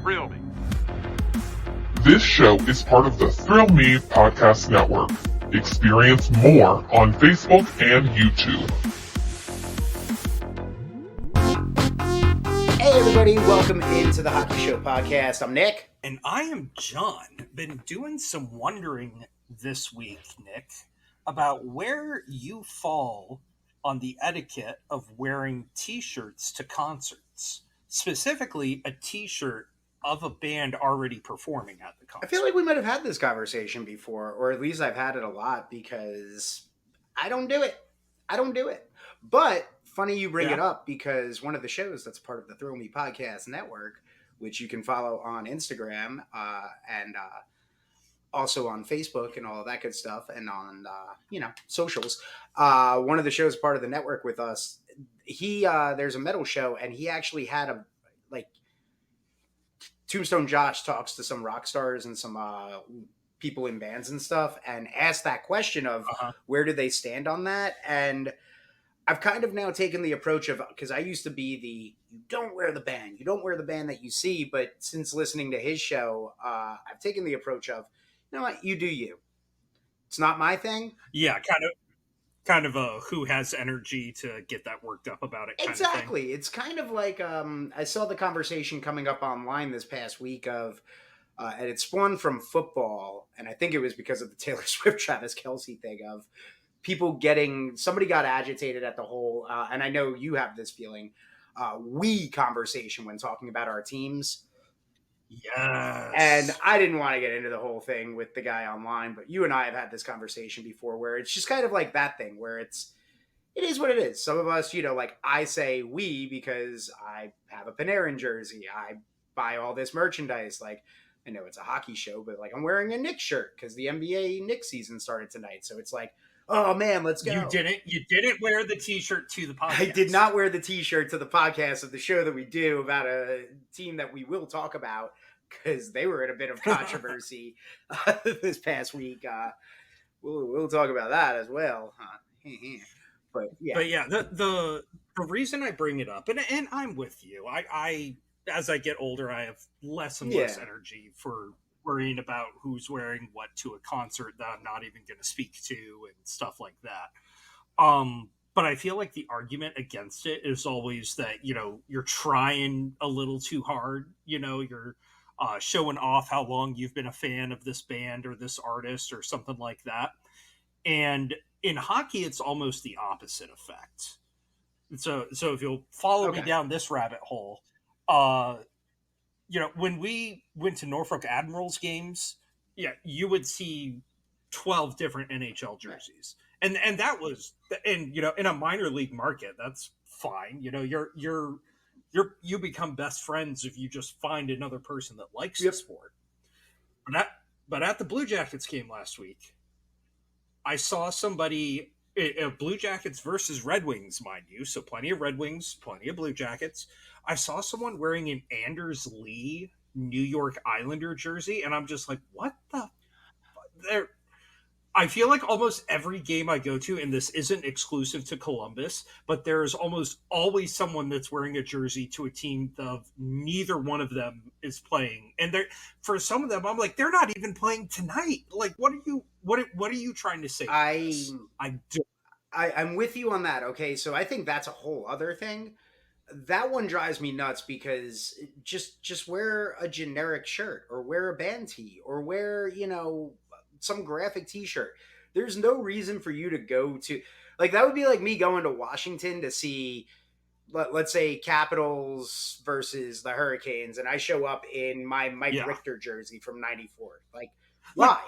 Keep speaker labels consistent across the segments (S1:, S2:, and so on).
S1: Thrill Me.
S2: This show is part of the Thrill Me Podcast Network. Experience more on Facebook and YouTube.
S3: Hey everybody, welcome into the Hockey Show Podcast. I'm Nick.
S4: And I am John. Been doing some wondering this week, Nick, about where you fall on the etiquette of wearing t-shirts to concerts. Specifically, a t-shirt of a band already performing at the concert.
S3: I feel like we might have had this conversation before, or at least I've had it a lot because I don't do it. But funny you bring it up because one of the shows that's part of the Thrill Me Podcast Network, which you can follow on Instagram and also on Facebook and all of that good stuff, and on socials. One of the shows part of the network with us. There's a metal show, and he actually had Tombstone Josh talks to some rock stars and some people in bands and stuff, and asked that question of where do they stand on that. And I've kind of now taken the approach of, because I used to be you don't wear the band that you see, but since listening to his show, I've taken the approach of, you know what, you do you. It's not my thing.
S4: Yeah, kind of a who has energy to get that worked up about it kind
S3: exactly
S4: of thing.
S3: It's kind of like I saw the conversation coming up online this past week of and it spawned from football, and I think it was because of the Taylor Swift Travis Kelce thing of people somebody got agitated at the whole and I know you have this feeling we conversation when talking about our teams.
S4: Yes.
S3: And I didn't want to get into the whole thing with the guy online, but you and I have had this conversation before where it's just kind of like that thing where it is what it is. Some of us, like I say we because I have a Panarin jersey. I buy all this merchandise. Like, I know it's a hockey show, but like I'm wearing a Knicks shirt because the NBA Knicks season started tonight. So it's like, oh man, let's go.
S4: You didn't wear the t-shirt to the podcast.
S3: I did not wear the t-shirt to the podcast of the show that we do about a team that we will talk about because they were in a bit of controversy this past week. We'll talk about that as well. But yeah,
S4: the reason I bring it up, and I'm with you. I as I get older, I have less and less energy for worrying about who's wearing what to a concert that I'm not even going to speak to and stuff like that. But I feel like the argument against it is always that, you're trying a little too hard. You're showing off how long you've been a fan of this band or this artist or something like that. And in hockey, it's almost the opposite effect. So if you'll follow me down this rabbit hole, when we went to Norfolk Admirals games, you would see 12 different NHL jerseys. And that was, and in a minor league market, that's fine. You become best friends if you just find another person that likes the sport. But at the Blue Jackets game last week, I saw somebody, Blue Jackets versus Red Wings, mind you, so plenty of Red Wings, plenty of Blue Jackets. I saw someone wearing an Anders Lee New York Islander jersey, and I'm just like, what the? I feel like almost every game I go to, and this isn't exclusive to Columbus, but there's almost always someone that's wearing a jersey to a team of neither one of them is playing. And for some of them, I'm like, they're not even playing tonight. Like, what are you trying to say?
S3: I'm with you on that. Okay, so I think that's a whole other thing. That one drives me nuts because just wear a generic shirt or wear a band tee or wear, some graphic t-shirt. There's no reason for you to go to, like, that would be like me going to Washington to see, let's say, Capitals versus the Hurricanes, and I show up in my Mike Richter jersey from '94. Like, why?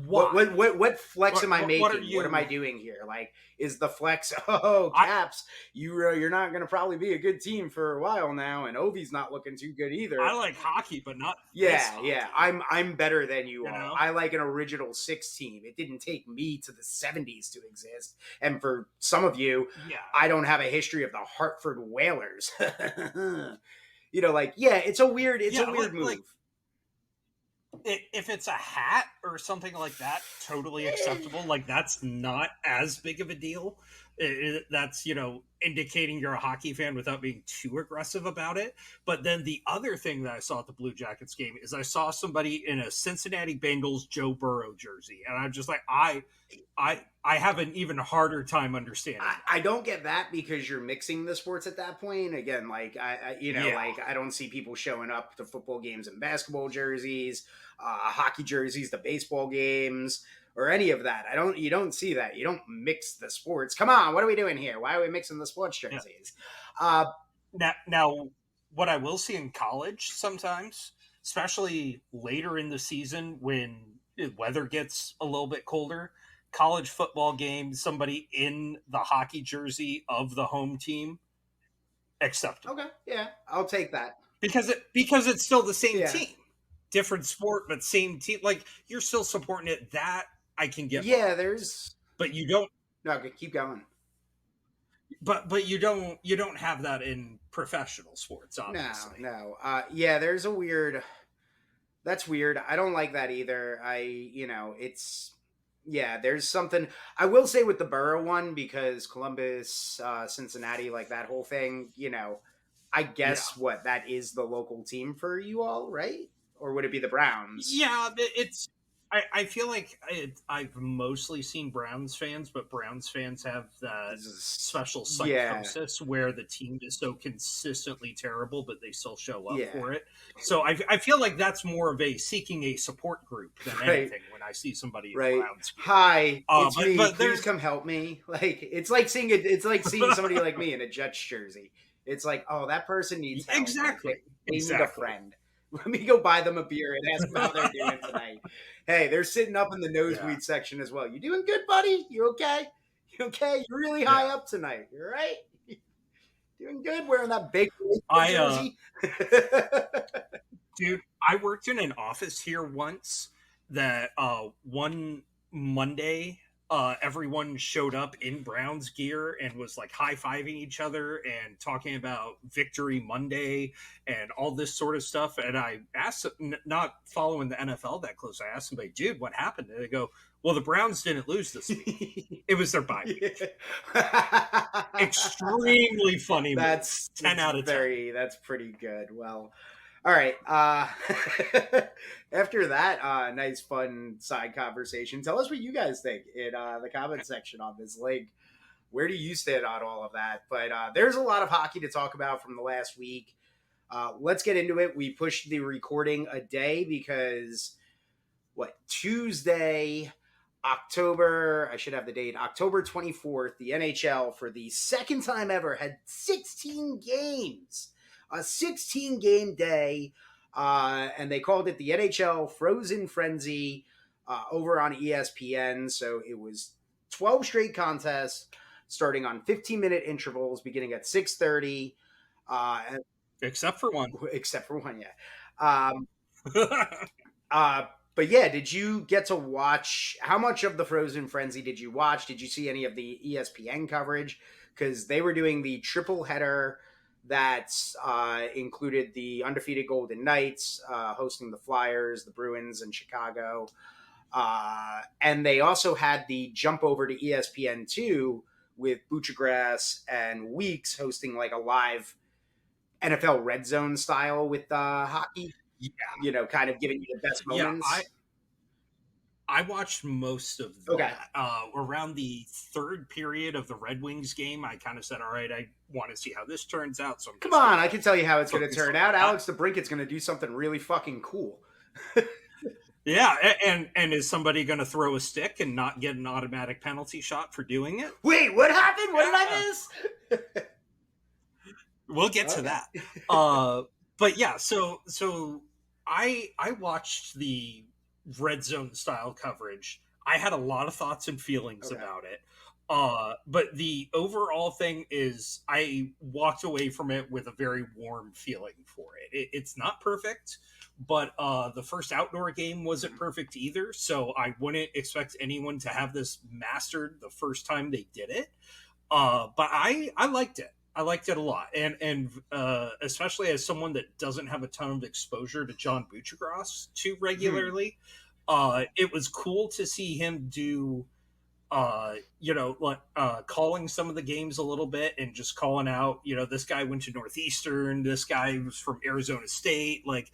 S4: Why?
S3: What flex am I making? What am I doing here? Like, is the flex? Oh, Caps, you're not going to probably be a good team for a while now, and Ovi's not looking too good either.
S4: I like hockey, but not.
S3: Yeah. I'm better than you all. I like an original six team. It didn't take me to the '70s to exist, and for some of you, I don't have a history of the Hartford Whalers. It's a weird move.
S4: If it's a hat or something like that, totally acceptable. Like, that's not as big of a deal. That's, indicating you're a hockey fan without being too aggressive about it. But then the other thing that I saw at the Blue Jackets game is I saw somebody in a Cincinnati Bengals Joe Burrow jersey, and I'm just like, I have an even harder time understanding.
S3: I don't get that because you're mixing the sports at that point. Again, like like I don't see people showing up to football games in basketball jerseys, hockey jerseys, the baseball games, or any of that. You don't see that. You don't mix the sports. Come on, what are we doing here? Why are we mixing the sports jerseys?
S4: Now, what I will see in college sometimes, especially later in the season when the weather gets a little bit colder, college football game, somebody in the hockey jersey of the home team, acceptable.
S3: Okay, yeah, I'll take that
S4: because it's still the same team, different sport, but same team. Like, you're still supporting it. That I can get.
S3: Yeah,
S4: but you don't.
S3: No, okay, keep going.
S4: But you don't have that in professional sports, obviously.
S3: No. Yeah, there's a weird. That's weird. I don't like that either. It's. Yeah, there's something I will say with the Borough one, because Columbus, Cincinnati, like that whole thing, I guess what that is the local team for you all, right? Or would it be the Browns?
S4: Yeah, I feel like I've mostly seen Browns fans, but Browns fans have that special psychosis where the team is so consistently terrible, but they still show up for it. So I feel like that's more of a seeking a support group than anything when I see somebody in Browns.
S3: Hi, it's me. But please come help me. Like it's like seeing somebody like me in a Jets jersey. It's like, oh, that person needs help.
S4: Exactly.
S3: They need a friend. Let me go buy them a beer and ask them how they're doing tonight. Hey, they're sitting up in the nosebleed section as well. You doing good, buddy? You okay? You okay? You're really high up tonight. You all right? Doing good wearing that big jersey?
S4: Dude, I worked in an office here once that one Monday everyone showed up in Browns gear and was like high-fiving each other and talking about Victory Monday and all this sort of stuff. And I asked, not following the NFL that close, I asked somebody, dude, what happened? And they go, well, the Browns didn't lose this week. It was their bye week. Extremely funny.
S3: That's
S4: 10 out of 10.
S3: That's pretty good. Well, all right. After that nice, fun side conversation, tell us what you guys think in the comment section on this link. Where do you stand on all of that? But there's a lot of hockey to talk about from the last week. Let's get into it. We pushed the recording a day because, Tuesday, I should have the date, October 24th, the NHL, for the second time ever, had 16 games. A 16-game day, and they called it the NHL Frozen Frenzy over on ESPN. So it was 12 straight contests starting on 15-minute intervals beginning at 6:30.
S4: Except for one.
S3: Yeah. But yeah, did you get to watch, how much of the Frozen Frenzy did you watch? Did you see any of the ESPN coverage? Because they were doing the triple header that included the undefeated Golden Knights hosting the Flyers, the Bruins, and Chicago. And they also had the jump over to ESPN2 with Buccigrass and Weeks hosting like a live NFL Red Zone style with hockey. Yeah. Kind of giving you the best moments.
S4: Yeah, I watched most of that. Around the third period of the Red Wings game, I kind of said, all right, I want to see how this turns out. So
S3: come on, I can tell you how it's going to turn out. Alex DeBrinket's going to do something really fucking cool.
S4: Yeah, and is somebody going to throw a stick and not get an automatic penalty shot for doing it?
S3: Wait, what happened? What did I miss?
S4: We'll get to that. But yeah, so I watched the Red Zone style coverage. I had a lot of thoughts and feelings about it. But the overall thing is I walked away from it with a very warm feeling for it. It's not perfect, but the first outdoor game wasn't perfect either. So I wouldn't expect anyone to have this mastered the first time they did it. But I liked it. I liked it a lot. And especially as someone that doesn't have a ton of exposure to John Buccigross too regularly, it was cool to see him do calling some of the games a little bit and just calling out, this guy went to Northeastern, this guy was from Arizona State. Like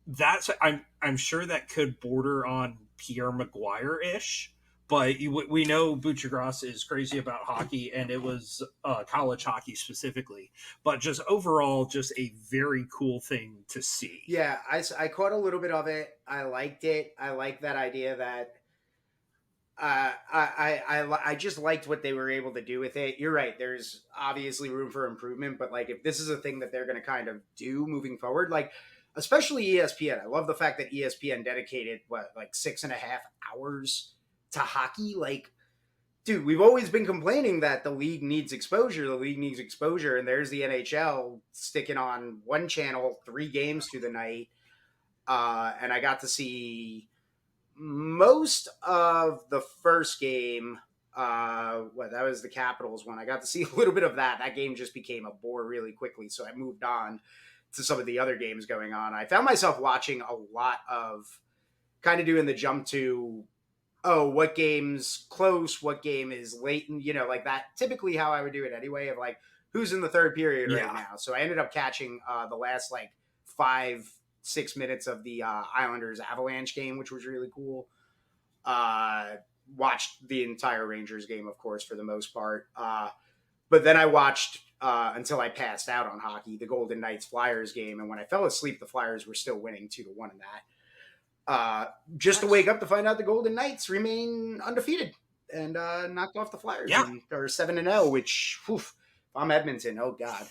S4: that's, I'm sure that could border on Pierre Maguire ish, but we know Buccigross is crazy about hockey, and it was college hockey specifically. But just overall, just a very cool thing to see.
S3: Yeah, I caught a little bit of it. I liked it. I like that idea that I just liked what they were able to do with it. You're right. There's obviously room for improvement, but like if this is a thing that they're going to kind of do moving forward, like especially ESPN, I love the fact that ESPN dedicated like 6.5 hours to hockey. Like, dude, we've always been complaining that the league needs exposure. The league needs exposure, and there's the NHL sticking on one channel 3 games through the night, and I got to see most of the first game. That was the Capitals one. I got to see a little bit of that. That game just became a bore really quickly, so I moved on to some of the other games going on. I found myself watching a lot of kind of doing the jump to, oh, what game's close, what game is late, and like that. Typically, how I would do it anyway, of like who's in the third period right now. So I ended up catching the last like 5-6 minutes of the Islanders Avalanche game, which was really cool. Watched the entire Rangers game, of course, for the most part. But then I watched until I passed out on hockey, the Golden Knights Flyers game. And when I fell asleep, the Flyers were still winning 2-1 in that. Just to wake up to find out the Golden Knights remain undefeated and knocked off the Flyers.
S4: Yeah.
S3: Or 7-0, which, if I'm Edmonton, oh God.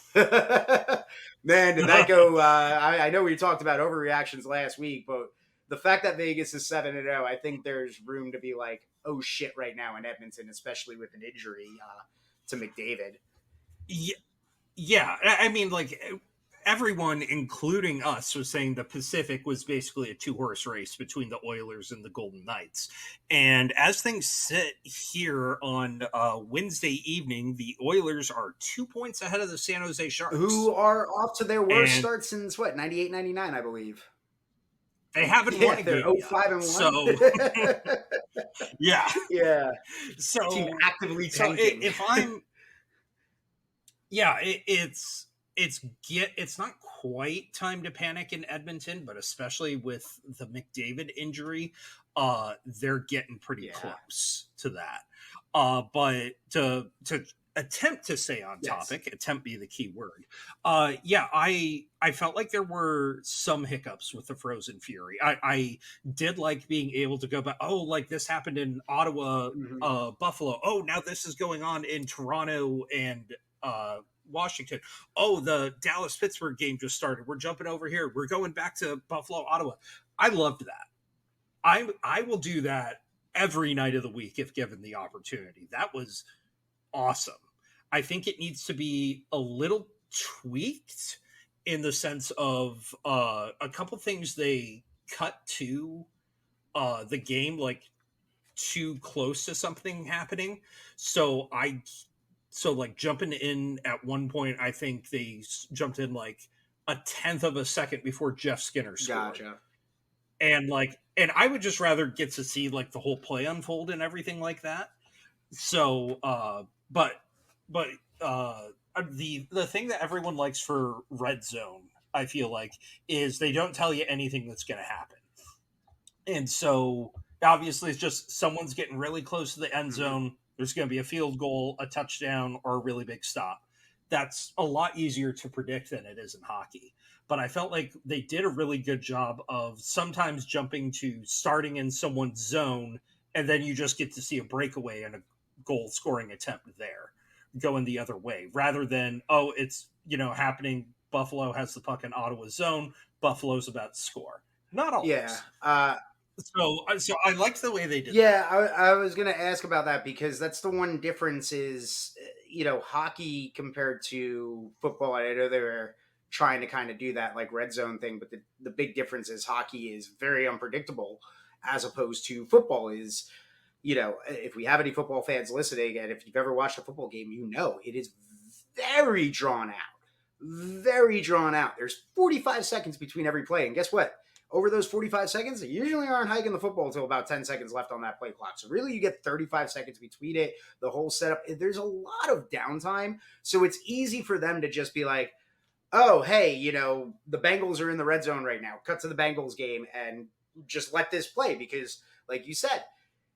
S3: Man, did that go? I know we talked about overreactions last week, but the fact that Vegas is 7-0, I think there's room to be like, oh shit, right now in Edmonton, especially with an injury to McDavid.
S4: Yeah. I mean, like everyone, including us, was saying the Pacific was basically a 2-horse race between the Oilers and the Golden Knights. And as things sit here on Wednesday evening, the Oilers are 2 points ahead of the San Jose Sharks,
S3: who are off to their worst start since 98, 99, I believe.
S4: They haven't won a game.
S3: 0-5-1.
S4: So yeah. So
S3: team actively tanking.
S4: If I'm, it's not quite time to panic in Edmonton, but especially with the McDavid injury, they're getting pretty close to that. But to attempt to stay on topic, attempt be the key word. I felt like there were some hiccups with the Frozen Fury. I did like being able to go back. Oh, like this happened in Ottawa, Buffalo. Oh, now this is going on in Toronto and Washington. Oh, the Dallas-Pittsburgh game just started. We're jumping over here. We're going back to Buffalo, Ottawa. I loved that. I will do that every night of the week if given the opportunity. That was awesome. I think it needs to be a little tweaked in the sense of a couple things they cut to the game like too close to something happening. So like jumping in at one point, I think they jumped in like a 10th of a second before Jeff Skinner scored.
S3: Gotcha.
S4: And I would just rather get to see like the whole play unfold and everything like that. So, but the thing that everyone likes for Red Zone, I feel like, is they don't tell you anything that's going to happen. And so obviously it's just someone's getting really close to the end zone. There's going to be a field goal, a touchdown, or a really big stop. That's a lot easier to predict than it is in hockey. But I felt like they did a really good job of sometimes jumping to starting in someone's zone, and then you just get to see a breakaway and a goal scoring attempt there going the other way, rather than, oh, it's, happening. Buffalo has the puck in Ottawa zone. Buffalo's about to score. Not always.
S3: Yeah.
S4: So I liked the way they did.
S3: Yeah, I was going to ask about that because that's the one difference is, hockey compared to football. I know they were trying to kind of do that like red zone thing, but the big difference is hockey is very unpredictable as opposed to football is, if we have any football fans listening, and if you've ever watched a football game, it is very drawn out. Very drawn out. There's 45 seconds between every play. And guess what? over those 45 seconds, they usually aren't hiking the football until about 10 seconds left on that play clock. So really you get 35 seconds between it, the whole setup. There's a lot of downtime. So it's easy for them to just be like, oh, hey, you know, the Bengals are in the red zone right now. Cut to the Bengals game and just let this play because, like you said,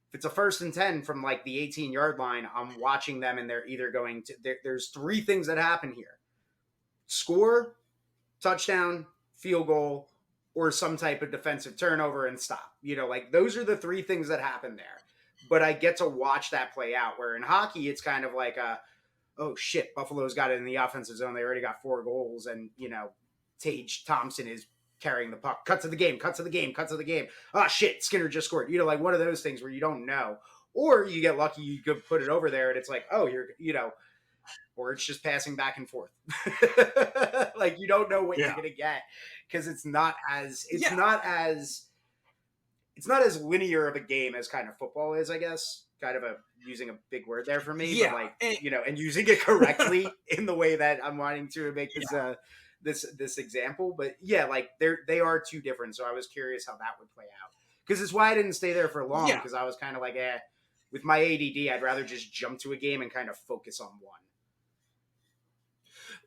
S3: if it's a 1st and 10 from like the 18-yard line, I'm watching them and they're either going to, there's 3 things that happen here. Score, touchdown, field goal, or some type of defensive turnover and stop. You know, like those are the 3 things that happen there. But I get to watch that play out, where in hockey, it's kind of like oh shit, Buffalo's got it in the offensive zone. They already got 4 goals and, you know, Tage Thompson is carrying the puck. Cut to the game. Oh shit, Skinner just scored. You know, like one of those things where you don't know. Or you get lucky, you could put it over there and it's like, oh, you're, you know, or it's just passing back and forth. Like you don't know what you're going to get because it's not as linear of a game as kind of football is, I guess. Kind of using a big word there for me, but like, you know, and using it correctly in the way that I'm wanting to make this example. But yeah, like they are 2 different. So I was curious how that would play out because it's why I didn't stay there for long because I was kind of like, with my ADD, I'd rather just jump to a game and kind of focus on one.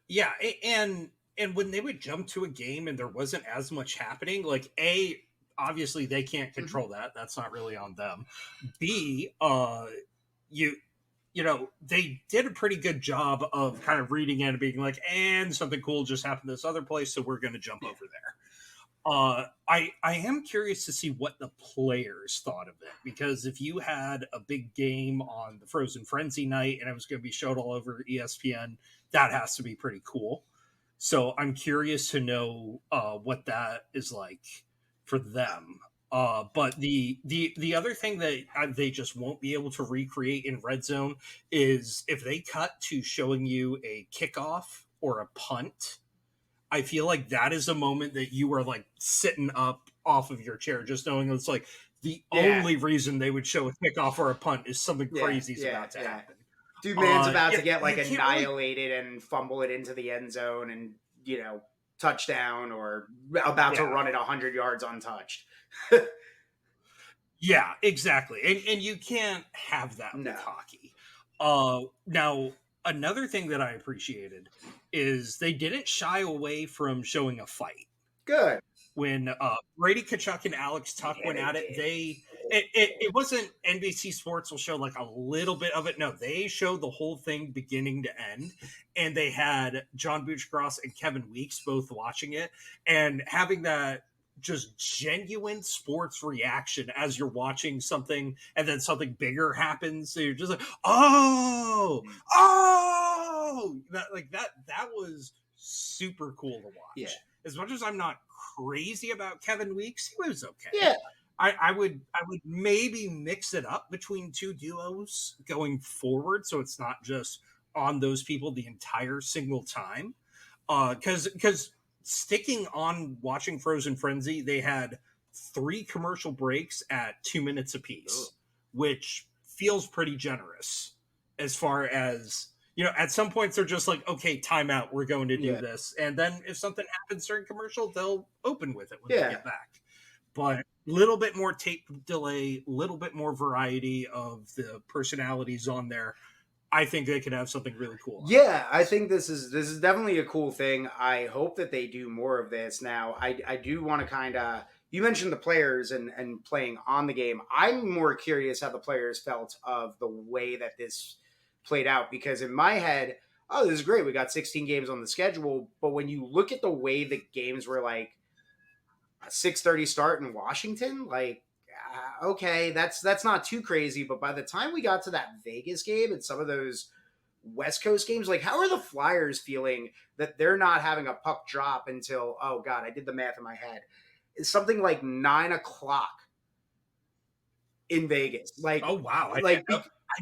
S4: Yeah, and when they would jump to a game and there wasn't as much happening, like obviously they can't control that. That's not really on them. B, you know, they did a pretty good job of kind of reading it and being like, and something cool just happened this other place, so we're going to jump over there. I am curious to see what the players thought of it, because if you had a big game on the Frozen Frenzy night and it was going to be showed all over ESPN, that has to be pretty cool. So I'm curious to know what that is like for them. But the other thing that they just won't be able to recreate in Red Zone is if they cut to showing you a kickoff or a punt. I feel like that is a moment that you are like sitting up off of your chair, just knowing it's like the only reason they would show a kickoff or a punt is something crazy is about to happen.
S3: Dude, man's about to get like annihilated and fumble it into the end zone and, you know, touchdown, or about to run it 100 yards untouched.
S4: Yeah, exactly. And you can't have that with hockey. Now, another thing that I appreciated is they didn't shy away from showing a fight.
S3: Good.
S4: When Brady Tkachuk and Alex Tuck went at it, it wasn't NBC Sports will show like a little bit of it. No, they showed the whole thing beginning to end, and they had John Buchgross and Kevin Weeks both watching it and having that just genuine sports reaction as you're watching something and then something bigger happens. So you're just like, oh, that was super cool to watch.
S3: Yeah.
S4: As much as I'm not crazy about Kevin Weeks, he was okay.
S3: Yeah.
S4: I would maybe mix it up between 2 duos going forward, so it's not just on those people the entire single time. Because sticking on watching Frozen Frenzy, they had 3 commercial breaks at 2 minutes apiece, which feels pretty generous as far as, you know, at some points they're just like, okay, timeout, we're going to do this. And then if something happens during commercial, they'll open with it when they get back. But a little bit more tape delay, a little bit more variety of the personalities on there. I think they could have something really cool.
S3: Yeah, I think this is definitely a cool thing. I hope that they do more of this. Now, I do want to kind of, you mentioned the players and playing on the game. I'm more curious how the players felt of the way that this played out, because in my head, oh, this is great. We got 16 games on the schedule. But when you look at the way the games were, like a 6:30 start in Washington, like, okay, that's not too crazy. But by the time we got to that Vegas game and some of those West Coast games, like, how are the Flyers feeling that they're not having a puck drop until, oh God, I did the math in my head. It's something like 9:00 in Vegas. Like,
S4: oh wow, I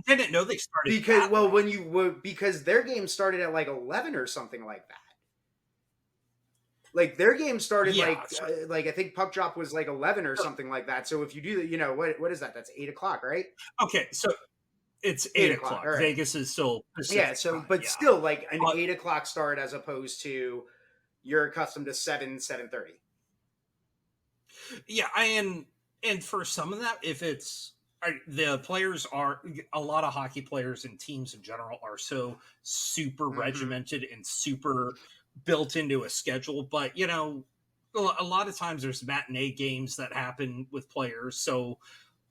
S4: didn't know they started
S3: because their game started at like 11 or something like that. Like their game started like I think puck drop was like 11 or something like that. So if you do that, you know, what is that? That's 8:00, right?
S4: Okay, so it's 8:00. Right. Vegas is still Pacific time,
S3: but still like an 8:00 start as opposed to you're accustomed to 7:30.
S4: Yeah, and for some of that, if it's the players are a lot of hockey players and teams in general are so super
S3: Mm-hmm.
S4: regimented and super built into a schedule, but a lot of times there's matinee games that happen with players, so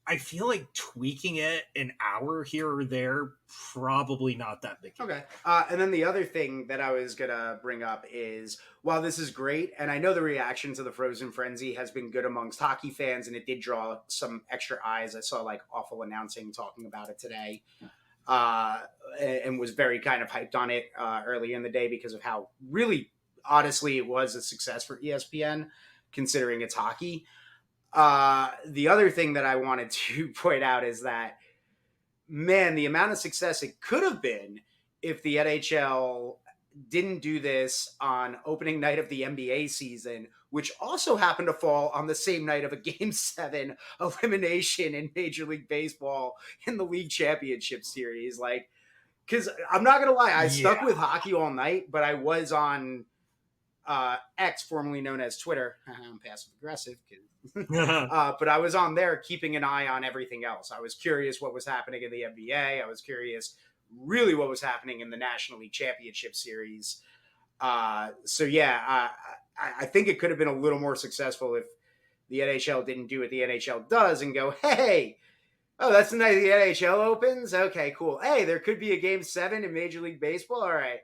S4: I feel like tweaking it an hour here or there probably not that big a
S3: Okay.
S4: deal.
S3: And then the other thing that I was going to bring up is while this is great, and I know the reaction to the Frozen Frenzy has been good amongst hockey fans, and it did draw some extra eyes. I saw like Awful Announcing talking about it today, uh, and was very kind of hyped on it earlier in the day because of how really, honestly, it was a success for ESPN considering it's hockey. The other thing that I wanted to point out is that man, the amount of success it could have been if the NHL didn't do this on opening night of the NBA season, which also happened to fall on the same night of a Game 7 elimination in Major League Baseball in the League Championship Series. Like, because I'm not going to lie, I
S4: Yeah.
S3: stuck with hockey all night, but I was on X, formerly known as Twitter. I'm passive aggressive, but I was on there keeping an eye on everything else. I was curious what was happening in the NBA. I was curious, really, what was happening in the National League Championship Series. So yeah, I think it could have been a little more successful if the NHL didn't do what the NHL does and go, hey, oh, that's the night the NHL opens. Okay, cool. Hey, there could be a Game 7 in Major League Baseball. All right,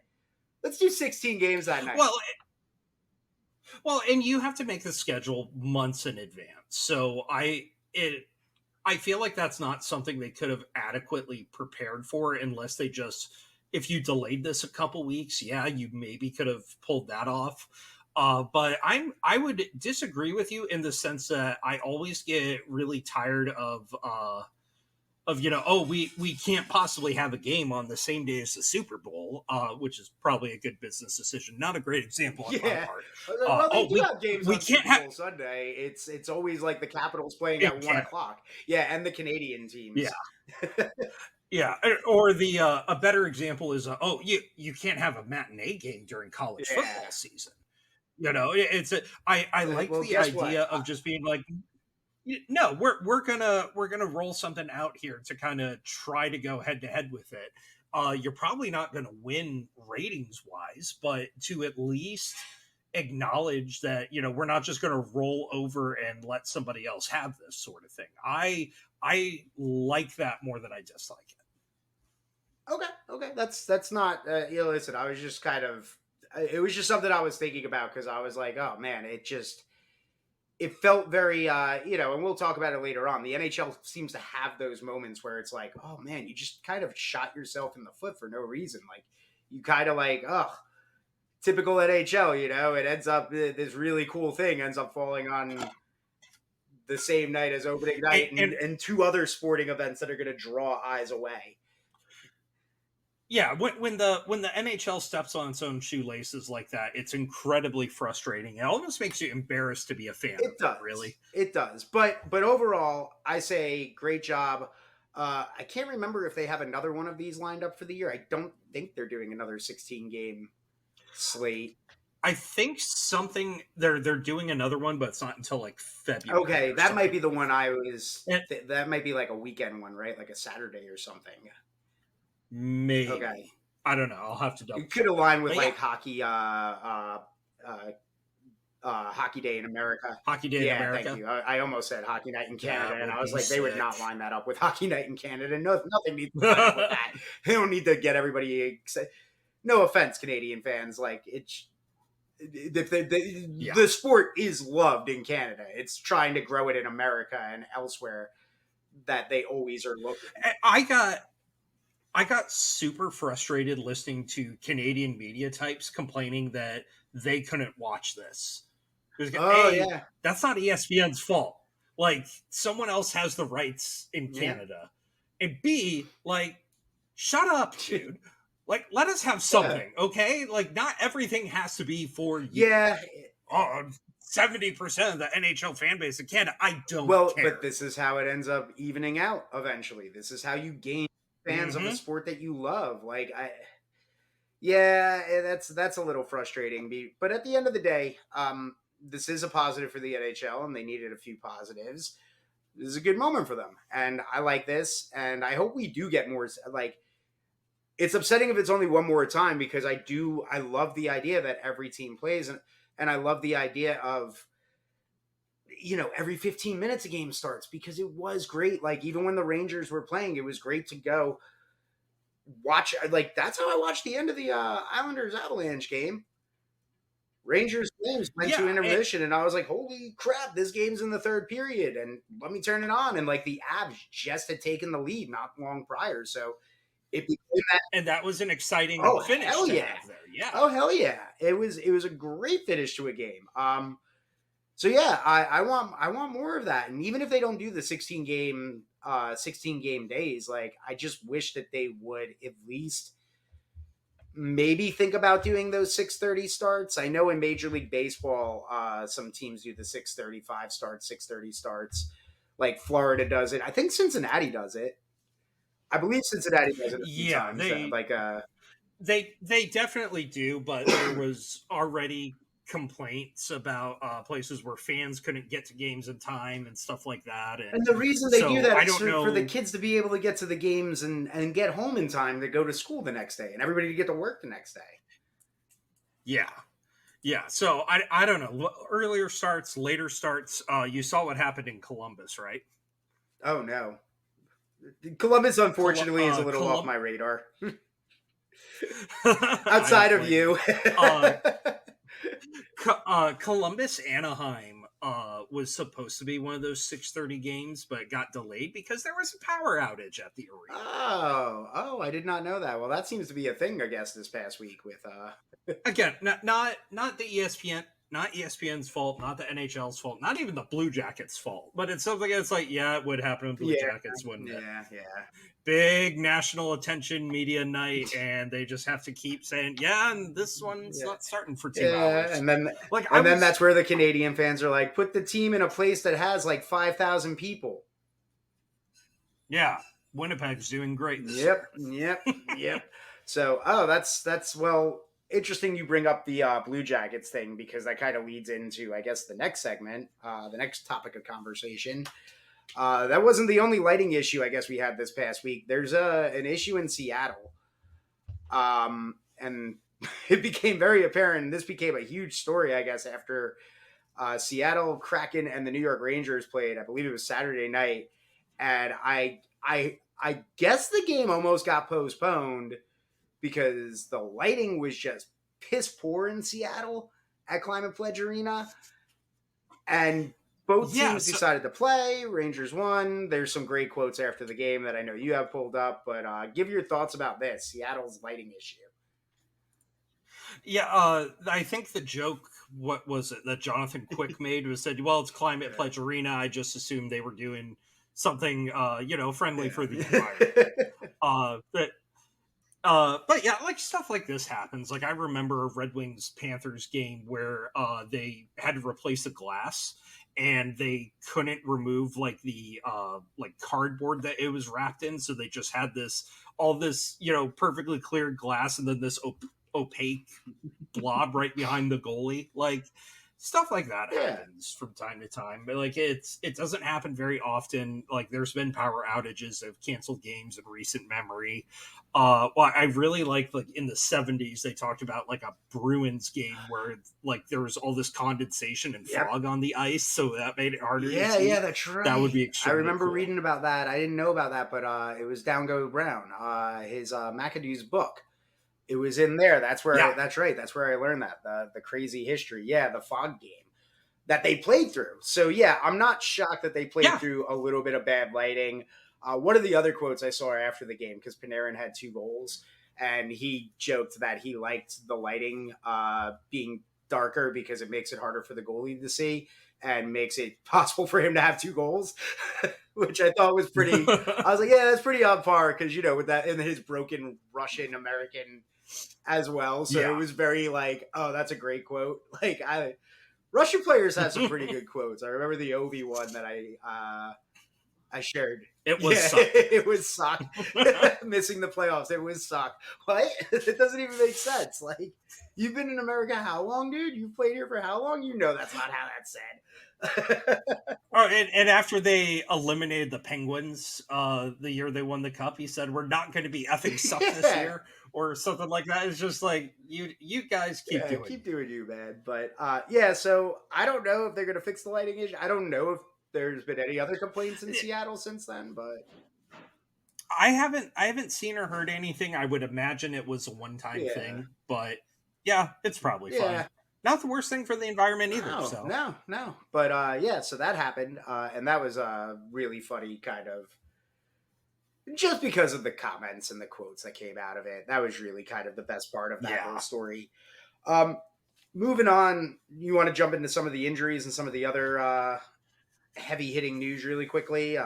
S3: let's do 16 games that night.
S4: Well, and you have to make the schedule months in advance. So I feel like that's not something they could have adequately prepared for unless they just if you delayed this a couple weeks, yeah, you maybe could have pulled that off. But I would disagree with you in the sense that I always get really tired of oh we can't possibly have a game on the same day as the Super Bowl, which is probably a good business decision. Not a great example on my
S3: Yeah.
S4: part.
S3: Well, they
S4: Oh,
S3: do have games
S4: we
S3: on
S4: can't
S3: Super
S4: have
S3: Bowl Sunday. It's always like the Capitals playing
S4: it.
S3: at 1 o'clock. Yeah, and the Canadian
S4: Yeah,
S3: teams.
S4: yeah. Or the a better example is you can't have a matinee game during college
S3: Yeah.
S4: football season. It's I like
S3: Well,
S4: the
S3: guess what?
S4: idea of just being like no, we're gonna roll something out here to kind of try to go head to head with it. You're probably not going to win ratings wise, but to at least acknowledge that we're not just going to roll over and let somebody else have this sort of thing. I like that more than I dislike it.
S3: Okay. That's not. Listen, I was just kind of. It was just something I was thinking about because I was like, oh man, it felt very and we'll talk about it later on. The NHL seems to have those moments where it's like, oh man, you just kind of shot yourself in the foot for no reason. Like you kind of like, oh, typical NHL, it ends up this really cool thing ends up falling on the same night as opening night and two other sporting events that are going to draw eyes away.
S4: Yeah, when the NHL steps on its own shoelaces like that, it's incredibly frustrating. It almost makes you embarrassed to be a fan.
S3: It does,
S4: really.
S3: It does, but overall, I say great job. I can't remember if they have another one of these lined up for the year. I don't think they're doing another 16 game slate.
S4: I think they're doing another one, but it's not until like February.
S3: Okay, that might be the one I was. That might be like a weekend one, right? Like a Saturday or something.
S4: Maybe. Okay. I don't know. I'll have to double.
S3: It could align with like hockey. Hockey Day in America.
S4: Hockey Day in America.
S3: Thank you. I almost said Hockey Night in Canada, and I was like, they would not line that up with Hockey Night in Canada. No, nothing needs to line up with that. They don't need to get everybody excited. No offense, Canadian fans. Like the sport is loved in Canada. It's trying to grow it in America and elsewhere that they always are looking.
S4: I got super frustrated listening to Canadian media types complaining that they couldn't watch this. Yeah, that's not ESPN's fault. Like someone else has the rights in Canada, and B, like, shut up, dude. Like, let us have something, okay? Like, not everything has to be for you.
S3: Yeah.
S4: 70% of the NHL fan base in Canada, I don't care.
S3: But this is how it ends up evening out eventually. This is how you gain fans of a sport that you love. Like that's a little frustrating. But at the end of the day, this is a positive for the NHL, and they needed a few positives. This is a good moment for them, and I like this, and I hope we do get more. Like, it's upsetting if it's only one more time, because I love the idea that every team plays, and I love the idea of, every 15 minutes a game starts, because it was great. Like, even when the Rangers were playing, it was great to go watch. Like, that's how I watched the end of the Islanders Avalanche game. Rangers Flames went to intermission, and I was like, holy crap, this game's in the third period, and let me turn it on. And like, the Avs just had taken the lead not long prior. So it became that.
S4: And that was an exciting finish.
S3: Hell yeah.
S4: There. Yeah.
S3: Oh, hell yeah. It was a great finish to a game. So yeah, I want more of that. And even if they don't do the 16 game days, like, I just wish that they would at least maybe think about doing those 6:30 starts. I know in Major League Baseball, some teams do the 6:35 starts, 6:30 starts. Like, Florida does it. I think Cincinnati does it. I believe Cincinnati does it a few times.
S4: They definitely do, but there was already complaints about places where fans couldn't get to games in time and stuff like that.
S3: And the reason they do that is for the kids to be able to get to the games and get home in time to go to school the next day, and everybody to get to work the next day.
S4: Yeah. Yeah. So I don't know. Earlier starts, later starts. You saw what happened in Columbus, right?
S3: Oh, no. Columbus, unfortunately, is a little off my radar. Outside of you.
S4: Columbus Anaheim was supposed to be one of those 6:30 games, but got delayed because there was a power outage at the arena.
S3: Oh, I did not know that. Well, that seems to be a thing, I guess, this past week with
S4: again, not the ESPN, not ESPN's fault, not the NHL's fault, not even the Blue Jackets' fault, but it's something that's like, yeah, it would happen in Blue Jackets, wouldn't it?
S3: Yeah.
S4: Big national attention media night, and they just have to keep saying, and this one's not starting for 2 hours.
S3: And then that's where the Canadian fans are like, put the team in a place that has like 5,000 people.
S4: Yeah, Winnipeg's doing great.
S3: Yep. So, that's well, interesting you bring up the Blue Jackets thing, because that kind of leads into, I guess, the next segment, the next topic of conversation. That wasn't the only lighting issue, I guess, we had this past week. There's an issue in Seattle. And it became very apparent, and this became a huge story, I guess, after Seattle Kraken and the New York Rangers played. I believe it was Saturday night. And I guess the game almost got postponed because the lighting was just piss poor in Seattle at Climate Pledge Arena. And both teams decided to play. Rangers won. There's some great quotes after the game that I know you have pulled up, but give your thoughts about this, Seattle's lighting issue.
S4: Yeah, I think the joke, what was it, that Jonathan Quick made was said, well, it's Climate Pledge Arena. I just assumed they were doing something, friendly for the environment. But yeah, like, stuff like this happens. Like, I remember a Red Wings Panthers game where they had to replace the glass, and they couldn't remove like the cardboard that it was wrapped in, so they just had all this perfectly clear glass, and then this opaque blob right behind the goalie. Like, stuff like that happens from time to time, but like, it doesn't happen very often. Like, there's been power outages that have canceled games in recent memory. I really like in the 70s, they talked about like a Bruins game where like there was all this condensation and fog on the ice, so that made it harder to see.
S3: Yeah, that's right.
S4: That would be extremely
S3: I remember
S4: cool.
S3: reading about that. I didn't know about that, but it was Down Go Brown, his McAdoo's book. It was in there. That's where that's right. That's where I learned that the crazy history. Yeah, the fog game that they played through. So yeah, I'm not shocked that they played through a little bit of bad lighting. One of the other quotes I saw after the game, because Panarin had 2 goals, and he joked that he liked the lighting being darker because it makes it harder for the goalie to see and makes it possible for him to have 2 goals, which I thought was pretty. I was like, yeah, that's pretty on par, because with that in his broken Russian American as well. So it was very like, oh, that's a great quote. Like, Russian players have some pretty good quotes. I remember the Ovi one that I shared.
S4: It was
S3: Yeah,
S4: suck.
S3: it was suck. Missing the playoffs. It was suck. What? It doesn't even make sense. Like, you've been in America how long, dude? You've played here for how long? You know that's not how that's said.
S4: Oh, and after they eliminated the Penguins the year they won the cup, he said, "We're not going to be effing suck this year," or something like that. It's just like you guys keep
S3: doing you, man. But yeah, so I don't know if they're gonna fix the lighting issue. I don't know if there's been any other complaints in Seattle since then, but
S4: I haven't seen or heard anything. I would imagine it was a one-time thing, but yeah, it's probably fine. Not the worst thing for the environment either.
S3: No. But yeah, so that happened, and that was really funny, kind of, just because of the comments and the quotes that came out of it. That was really kind of the best part of that whole story. Moving on, you want to jump into some of the injuries and some of the other heavy hitting news really quickly?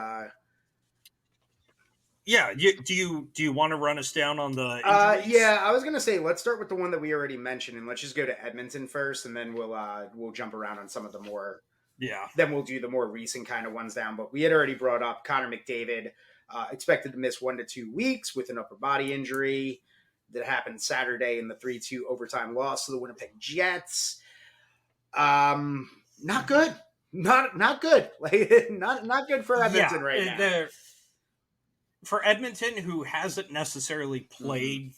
S4: Yeah, do you want to run us down on the injuries?
S3: Yeah, I was gonna say let's start with the one that we already mentioned, and let's just go to Edmonton first, and then we'll jump around on some of the more.
S4: Yeah.
S3: Then we'll do the more recent kind of ones down. But we had already brought up Connor McDavid, expected to miss 1 to 2 weeks with an upper body injury that happened Saturday in the 3-2 overtime loss to the Winnipeg Jets. Not good. Not good. Like not good for Edmonton right now.
S4: For Edmonton, who hasn't necessarily played,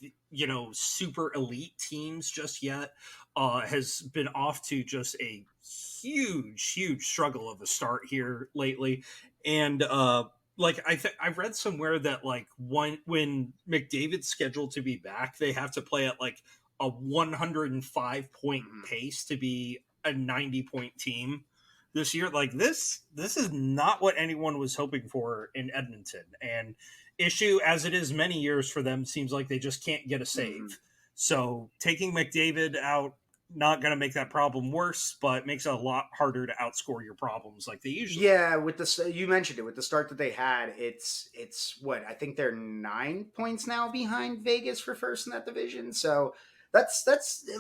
S4: super elite teams just yet, has been off to just a huge struggle of a start here lately. And I've read somewhere that when McDavid's scheduled to be back, they have to play at like a 105 point pace to be a 90 point team this year. Like this is not what anyone was hoping for in Edmonton, and issue as it is many years for them, seems like they just can't get a save. So taking McDavid out, not going to make that problem worse, but makes it a lot harder to outscore your problems like they usually.
S3: Yeah, with you mentioned it, with the start that they had, it's what I think they're 9 points now behind Vegas for first in that division. So that's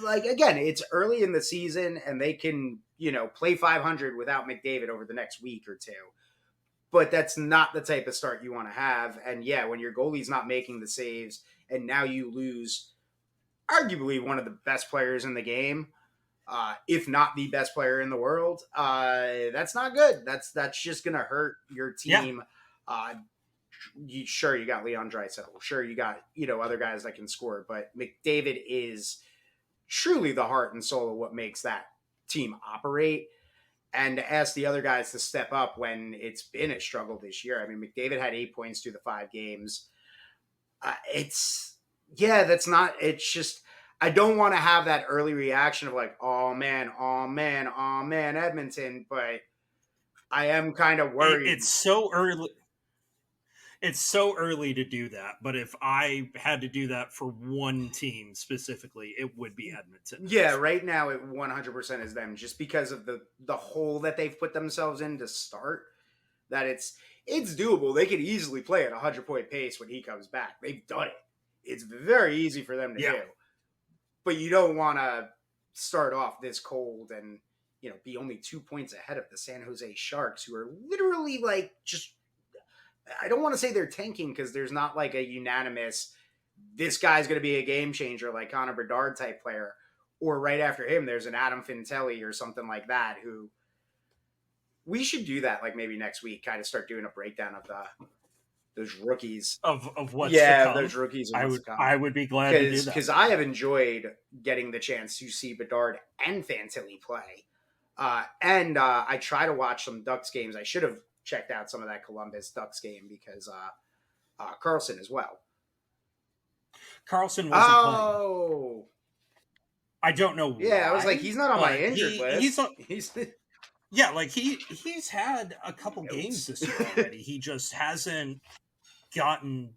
S3: like, again, it's early in the season and they can play 500 without McDavid over the next week or two. But that's not the type of start you want to have. And yeah, when your goalie's not making the saves and now you lose arguably one of the best players in the game, if not the best player in the world, that's not good. That's just going to hurt your team. Yeah. You got Leon Draisaitl. Sure, you got other guys that can score, but McDavid is truly the heart and soul of what makes that team operate. And to ask the other guys to step up when it's been a struggle this year. I mean, McDavid had 8 points through the 5 games. It's just, I don't want to have that early reaction of like, oh man, Edmonton, but I am kind of worried.
S4: It's so early. It's so early to do that, but if I had to do that for one team specifically, it would be Edmonton.
S3: Yeah, right now it 100% is them, just because of the hole that they've put themselves in to start. That it's doable. They could easily play at 100-point pace when he comes back. They've done it. It's very easy for them to do. But you don't want to start off this cold and be only 2 points ahead of the San Jose Sharks, who are literally like just. I don't want to say they're tanking because there's not like a unanimous, this guy's going to be a game changer like Connor Bedard type player, or right after him there's an Adam Fintelli or something like that, who we should do that like maybe next week, kind of start doing a breakdown of those rookies
S4: of what's to come.
S3: Those rookies.
S4: I would be glad to do that,
S3: because I have enjoyed getting the chance to see Bedard and Fantilli play, and I try to watch some Ducks games. I should have checked out some of that Columbus Ducks game because Carlson as well.
S4: Carlson wasn't playing. I don't know why.
S3: Yeah, I was like, he's not on my injured list.
S4: Yeah, like he's had a couple games this year already. He just hasn't gotten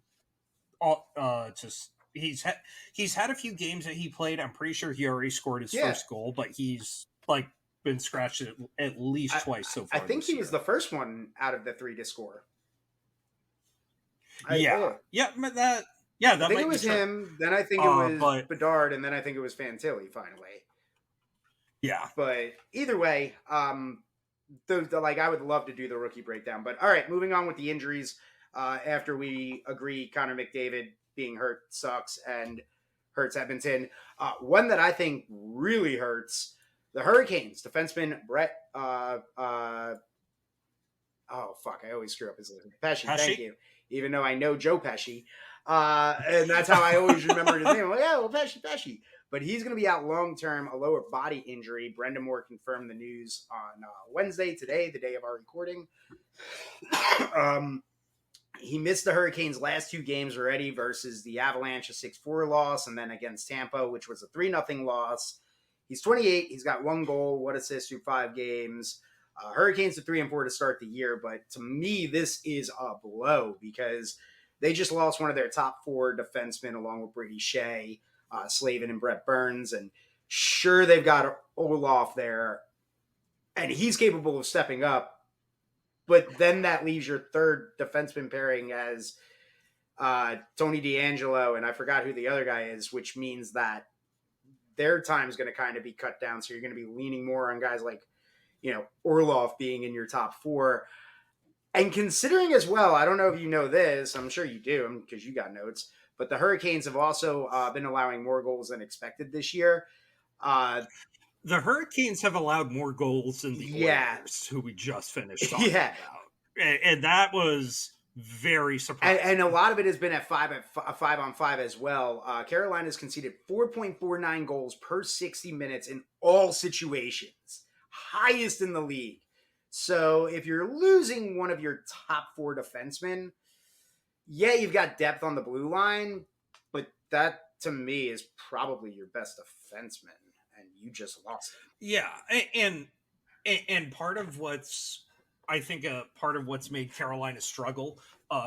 S4: he's had a few games that he played. I'm pretty sure he already scored his first goal, but he's like been scratched at least twice so far.
S3: I think he was the first one out of the 3 to score.
S4: That
S3: I think it was him. Then I think it was Bedard, and then I think it was Fantilli finally.
S4: Yeah,
S3: but either way, like I would love to do the rookie breakdown. But all right, moving on with the injuries. After we agree, Connor McDavid being hurt sucks and hurts Edmonton. One that I think really hurts the Hurricanes defenseman Brett. Oh fuck, I always screw up his name. Pesci. Thank you. Even though I know Joe Pesci, and that's how I always remember his name. I'm like, yeah, well, Pesci. But he's going to be out long term, a lower body injury. Brendan Moore confirmed the news on Wednesday, today, the day of our recording. He missed the Hurricanes' last 2 games already versus the Avalanche, a 6-4 loss, and then against Tampa, which was a 3-0 loss. He's 28. He's got 1 goal, 1 assist through 5 games. Hurricanes are 3-4 to start the year, but to me, this is a blow because they just lost one of their top 4 defensemen along with Brady Shea, Slavin, and Brett Burns. And sure, they've got Olaf there, and he's capable of stepping up. But then that leaves your third defenseman pairing as Tony DeAngelo, and I forgot who the other guy is, which means that their time is going to kind of be cut down. So you're going to be leaning more on guys like, Orlov being in your top 4. And considering as well, I don't know if you know this, I'm sure you do because you got notes, but the Hurricanes have also been allowing more goals than expected this year.
S4: The Hurricanes have allowed more goals than the Oilers, who we just finished talking about. And that was very surprising.
S3: And a lot of it has been at 5-on-5 as well. Carolina's conceded 4.49 goals per 60 minutes in all situations, highest in the league. So if you're losing one of your top 4 defensemen, yeah, you've got depth on the blue line, but that to me is probably your best defenseman. And you just lost him.
S4: Yeah, and part of what's made Carolina struggle,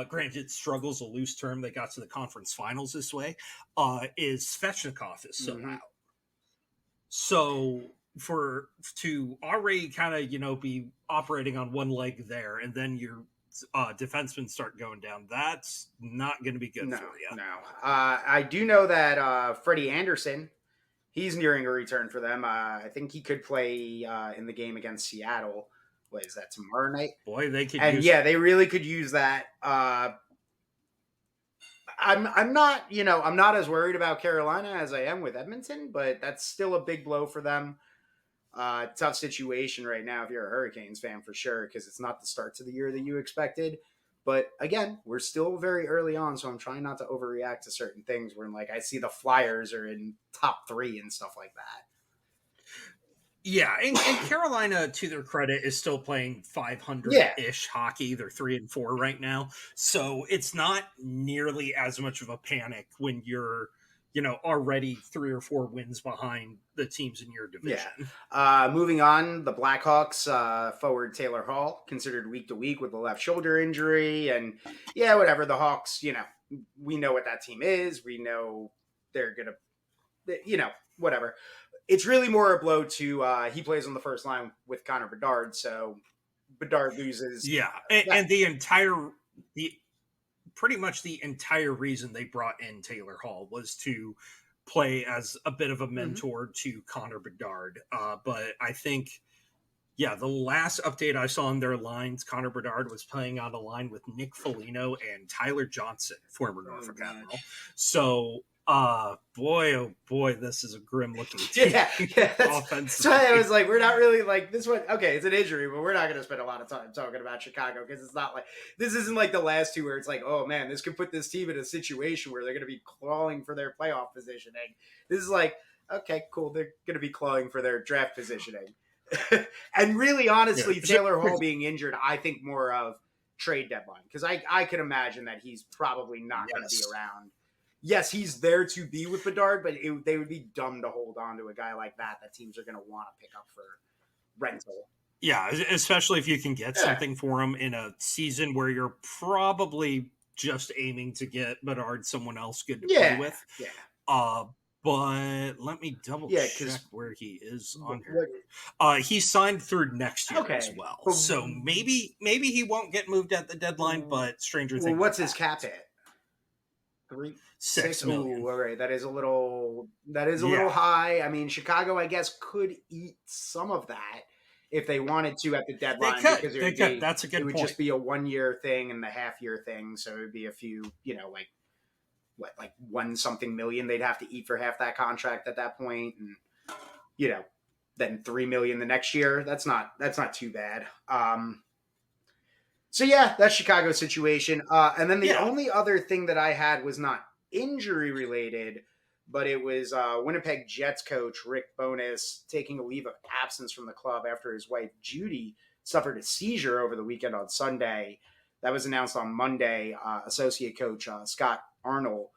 S4: granted struggle's a loose term, they got to the conference finals this way, is Svechnikov is still out. So to already kind of, be operating on one leg there, and then your defensemen start going down, that's not going to be good for you.
S3: No. I do know that Freddie Anderson, he's nearing a return for them. I think he could play in the game against Seattle. What is that, tomorrow night?
S4: Boy, they could.
S3: They really could use that. I'm not, I'm not as worried about Carolina as I am with Edmonton, but that's still a big blow for them. Tough situation right now if you're a Hurricanes fan for sure, because it's not the start to the year that you expected. But again, we're still very early on, so I'm trying not to overreact to certain things where I see the Flyers are in top 3 and stuff like that.
S4: Yeah, and Carolina, to their credit, is still playing 500-ish hockey. They're 3-4 right now. So it's not nearly as much of a panic when you're, already 3 or 4 wins behind the teams in your division.
S3: Yeah. Moving on, the Blackhawks forward Taylor Hall, considered week to week with a left shoulder injury. And whatever, the Hawks, we know what that team is. We know they're going to, whatever. It's really more a blow to he plays on the first line with Connor Bedard, so Bedard loses.
S4: Yeah, and pretty much the entire reason they brought in Taylor Hall was to play as a bit of a mentor to Connor Bedard. But I think, the last update I saw on their lines, Connor Bedard was playing on a line with Nick Foligno and Tyler Johnson, former Norfolk Admiral. So, boy, oh boy, this is a grim looking team.
S3: That's why I was like, we're not really this one. Okay, it's an injury, but we're not going to spend a lot of time talking about Chicago because it's not this isn't like the last 2 where it's like, oh man, this could put this team in a situation where they're going to be clawing for their playoff positioning. This is okay, cool, they're going to be clawing for their draft positioning. And really, honestly, Taylor Hall being injured, I think more of trade deadline because I can imagine that he's probably not going to be around. Yes, he's there to be with Bedard, but they would be dumb to hold on to a guy like that teams are going to want to pick up for rental.
S4: Yeah, especially if you can get something for him in a season where you're probably just aiming to get Bedard someone else good to play with. Yeah. But let me double check where he is on here. He's signed through next year as well. So maybe he won't get moved at the deadline, but stranger things.
S3: What's his cap hit?
S4: 6 million.
S3: Ooh, all right, that is a little high. I mean, Chicago, I guess, could eat some of that if they wanted to at the
S4: They
S3: deadline,
S4: could.
S3: because
S4: They could. That's a
S3: it
S4: good
S3: would
S4: point.
S3: just be a 1 year thing and the half year thing. So it would be a few, like 1 something million they'd have to eat for half that contract at that point, and then 3 million the next year. That's not too bad. So yeah, that's Chicago's situation. And then the
S4: Yeah.
S3: only other thing that I had was not injury related, but it was Winnipeg Jets coach Rick Bowness taking a leave of absence from the club after his wife Judy suffered a seizure over the weekend on Sunday. That was announced on Monday. Associate coach Scott Arnold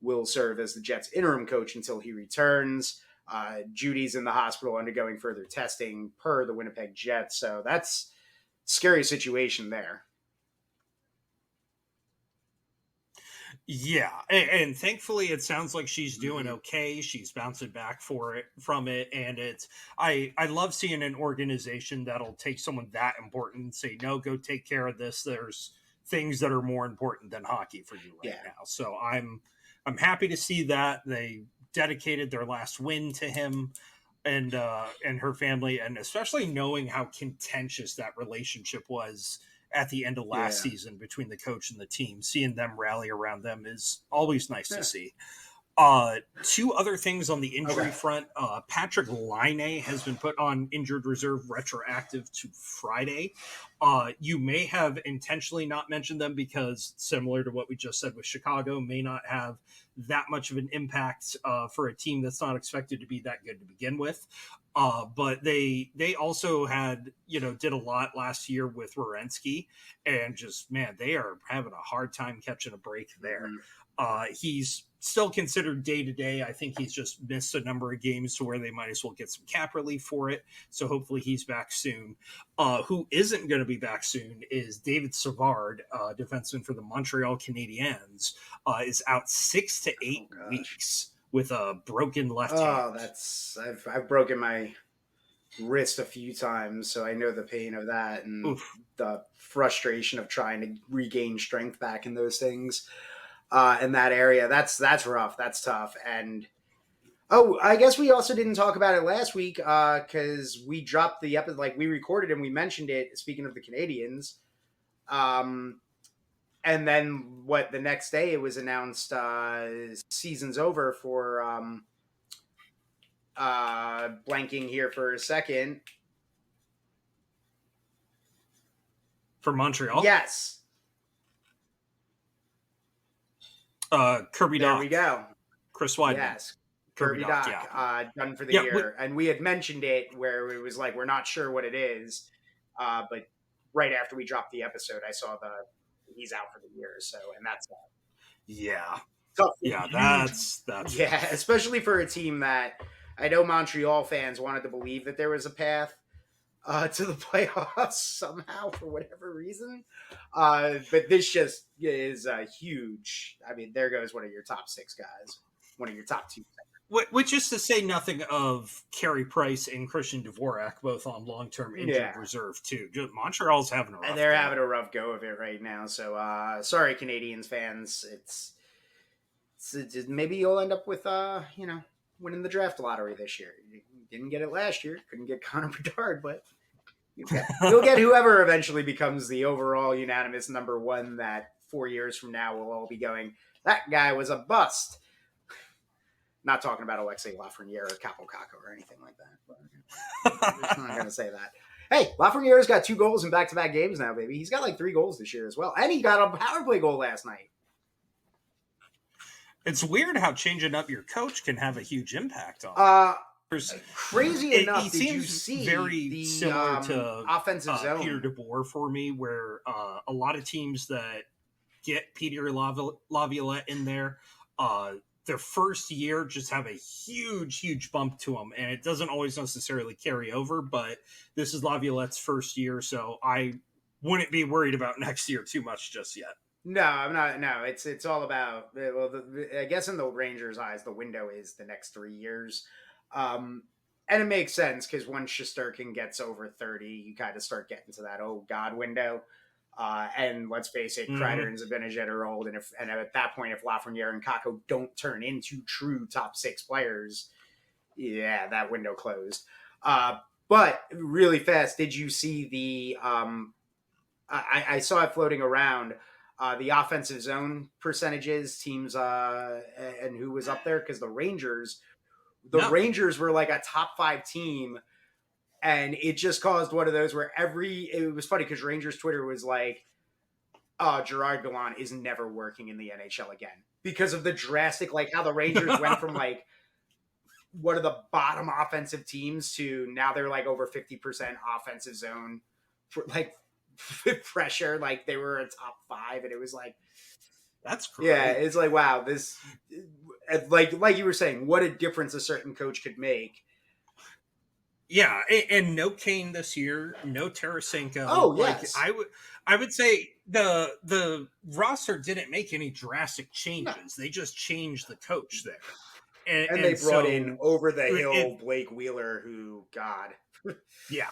S3: will serve as the Jets' interim coach until he returns. Judy's in the hospital undergoing further testing per the Winnipeg Jets. So that's a scary situation there.
S4: Yeah, and thankfully it sounds like she's doing okay. She's bouncing back from it, and I love seeing an organization that'll take someone that important and say, no, go take care of this. There's things that are more important than hockey for you right now. So I'm happy to see that they dedicated their last win to him and her family, and especially knowing how contentious that relationship was at the end of last season between the coach and the team. Seeing them rally around them is always nice to see. Two other things on the injury front. Patrick Laine has been put on injured reserve retroactive to Friday. You may have intentionally not mentioned them because, similar to what we just said with Chicago, may not have that much of an impact for a team that's not expected to be that good to begin with. But they also had, did a lot last year with Werenski, and just, man, they are having a hard time catching a break there. He's still considered day-to-day. I think he's just missed a number of games to where they might as well get some cap relief for it. So hopefully he's back soon. Who isn't going to be back soon is David Savard, defenseman for the Montreal Canadiens, is out 6 to 8 weeks with a broken left hand.
S3: I've broken my wrist a few times, so I know the pain of that and the frustration of trying to regain strength back in those things. In that area, that's rough. That's tough. And I guess we also didn't talk about it last week because we dropped the episode, like we recorded and we mentioned it. Speaking of the Canadians, and then the next day it was announced season's over for blanking here for a second.
S4: For Montreal,
S3: yes.
S4: Kirby
S3: There
S4: Doc.
S3: we go.
S4: Chris Weidman.
S3: Yes. Kirby Doc, done for the year. And we had mentioned it where it was like, we're not sure what it is. But right after we dropped the episode, I saw he's out for the year. So, and that's tough.
S4: Yeah, that's
S3: yeah, especially for a team that I know Montreal fans wanted to believe that there was a path to the playoffs somehow for whatever reason. But this just is huge. I mean, there goes one of your top 6 guys, one of your top 2.
S4: Which is to say nothing of Carey Price and Christian Dvorak, both on long-term injured reserve too. Montreal's having a rough
S3: having a rough go of it right now. So sorry, Canadiens fans. It's maybe you'll end up with winning the draft lottery this year. You didn't get it last year. Couldn't get Connor Bedard, but you'll get whoever eventually becomes the overall unanimous number 1 that 4 years from now we'll all be going, that guy was a bust. Not talking about Alexei Lafreniere or Capo Caco or anything like that. But I'm just not going to say that. Hey, Lafreniere's got 2 goals in back-to-back games now, baby. He's got like 3 goals this year as well. And he got a power play goal last night.
S4: It's weird how changing up your coach can have a huge impact on
S3: crazy enough,
S4: he
S3: did
S4: seems
S3: you see
S4: very similar to
S3: offensive zone?
S4: Peter DeBoer for me, where a lot of teams that get Peter Laviolette in there, their first year just have a huge bump to them, and it doesn't always necessarily carry over, but this is Laviolette's first year, so I wouldn't be worried about next year too much just yet.
S3: No, I'm not. No, it's all about, I guess in the Rangers' eyes, the window is the next 3 years. And it makes sense because once Shesterkin gets over 30, you kind of start getting to that, oh God window. And let's face it, Kreider and Zibanejad are old. And at that point, if Lafreniere and Kakko don't turn into true top 6 players, that window closed. But really fast, did you see the? I saw it floating around. The offensive zone percentages, teams, and who was up there because the
S4: No.
S3: Rangers were like a top 5 team, and it just caused one of those where it was funny because Rangers Twitter was like, "Oh, Gerard Gallant is never working in the NHL again," because of the drastic, like how the Rangers went from like one of the bottom offensive teams to now they're like over 50% offensive zone, like pressure, like they were a top 5, and it was like,
S4: That's great.
S3: yeah, it's like, wow, this, like you were saying, what a difference a certain coach could make.
S4: Yeah, and no Kane this year, no Tarasenko.
S3: Oh,
S4: like
S3: yes.
S4: I would say the roster didn't make any drastic changes.
S3: No.
S4: They just changed the coach there,
S3: And they brought
S4: so
S3: in over the hill
S4: it,
S3: Blake Wheeler, who, God,
S4: yeah,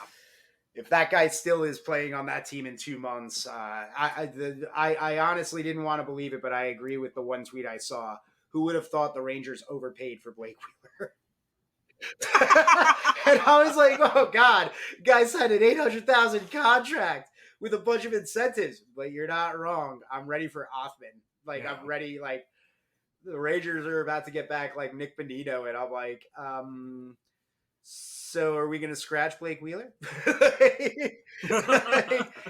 S3: if that guy still is playing on that team in 2 months, I honestly didn't want to believe it, but I agree with the one tweet I saw. Who would have thought the Rangers overpaid for Blake Wheeler? And I was like, oh God, guy signed an $800,000 contract with a bunch of incentives. But you're not wrong. I'm ready for Othman. Like,
S4: yeah.
S3: I'm ready. Like, the Rangers are about to get back like Nick Bonito, and I'm like, so are we going to scratch Blake Wheeler?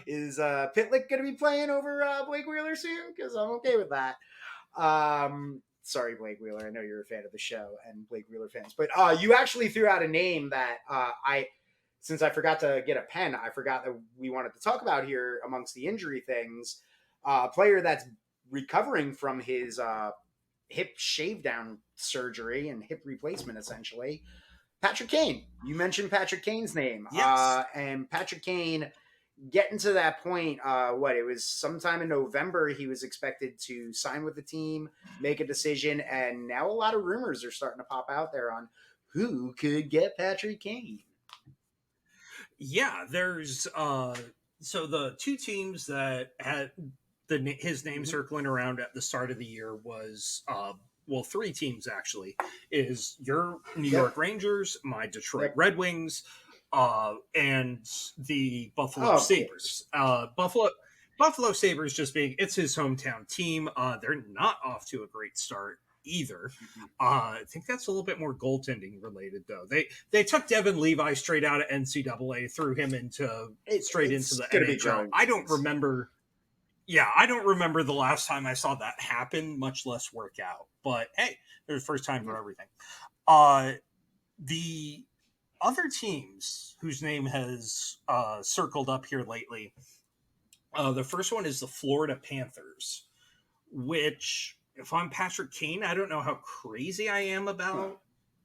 S3: Is Pitlick going to be playing over Blake Wheeler soon? Because I'm okay with that. Sorry, Blake Wheeler. I know you're a fan of the show and Blake Wheeler fans, but you actually threw out a name that since I forgot to get a pen, I forgot that we wanted to talk about here amongst the injury things. A player that's recovering from his hip shave down surgery and hip replacement, essentially. Patrick Kane. You mentioned Patrick Kane's name.
S4: Yes.
S3: And Patrick Kane, getting to that point, it was sometime in November he was expected to sign with the team, make a decision, and now a lot of rumors are starting to pop out there on who could get Patrick Kane.
S4: Yeah, there's so the 2 teams that had his name circling around at the start of the year was 3 teams actually, is your New York Rangers, my Detroit Red Wings, and the Buffalo Sabres. Buffalo Sabres just being, it's his hometown team. They're not off to a great start either. I think that's a little bit more goaltending related though. They took Devin Levi straight out of NCAA, threw him into the NHL. I don't remember. Yeah, I don't remember the last time I saw that happen, much less work out. But hey, there's first time for everything. The other teams whose name has circled up here lately, the first one is the Florida Panthers, which, if I'm Patrick Kane, I don't know how crazy I am about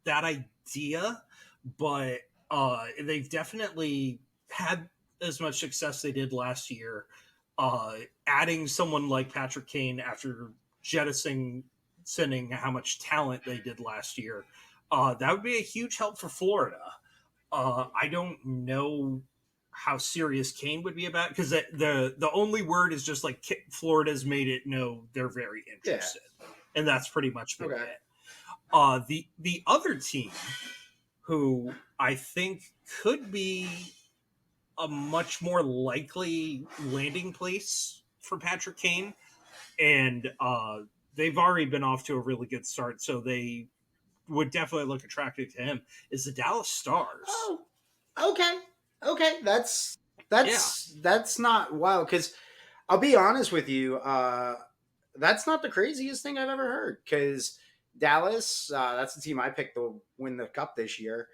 S4: that idea, but they've definitely had as much success they did last year. Adding someone like Patrick Kane after jettisoning how much talent they did last year, that would be a huge help for Florida. I don't know how serious Kane would be about it, because the only word is just like Florida's made it know they're very interested, and that's pretty much been it. The other team who I think could be a much more likely landing place for Patrick Kane, and they've already been off to a really good start, so they would definitely look attractive to him, is the Dallas Stars.
S3: Oh, okay. That's not wild, because I'll be honest with you, that's not the craziest thing I've ever heard, because Dallas, that's the team I picked to win the cup this year.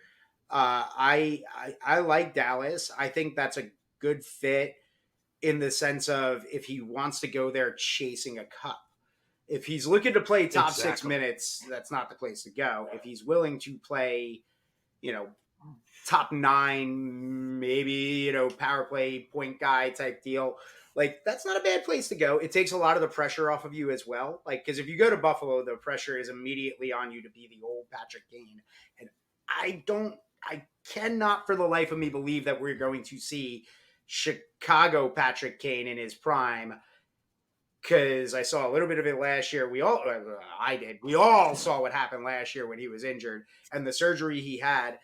S3: I like Dallas. I think that's a good fit in the sense of if he wants to go there chasing a cup. If he's looking to play top 6 minutes, that's not the place to go. If he's willing to play, top 9, maybe, power play point guy type deal, like, that's not a bad place to go. It takes a lot of the pressure off of you as well. Like, because if you go to Buffalo, the pressure is immediately on you to be the old Patrick Kane. And I cannot for the life of me believe that we're going to see Chicago Patrick Kane in his prime, because I saw a little bit of it last year. We all saw what happened last year when he was injured and the surgery he had.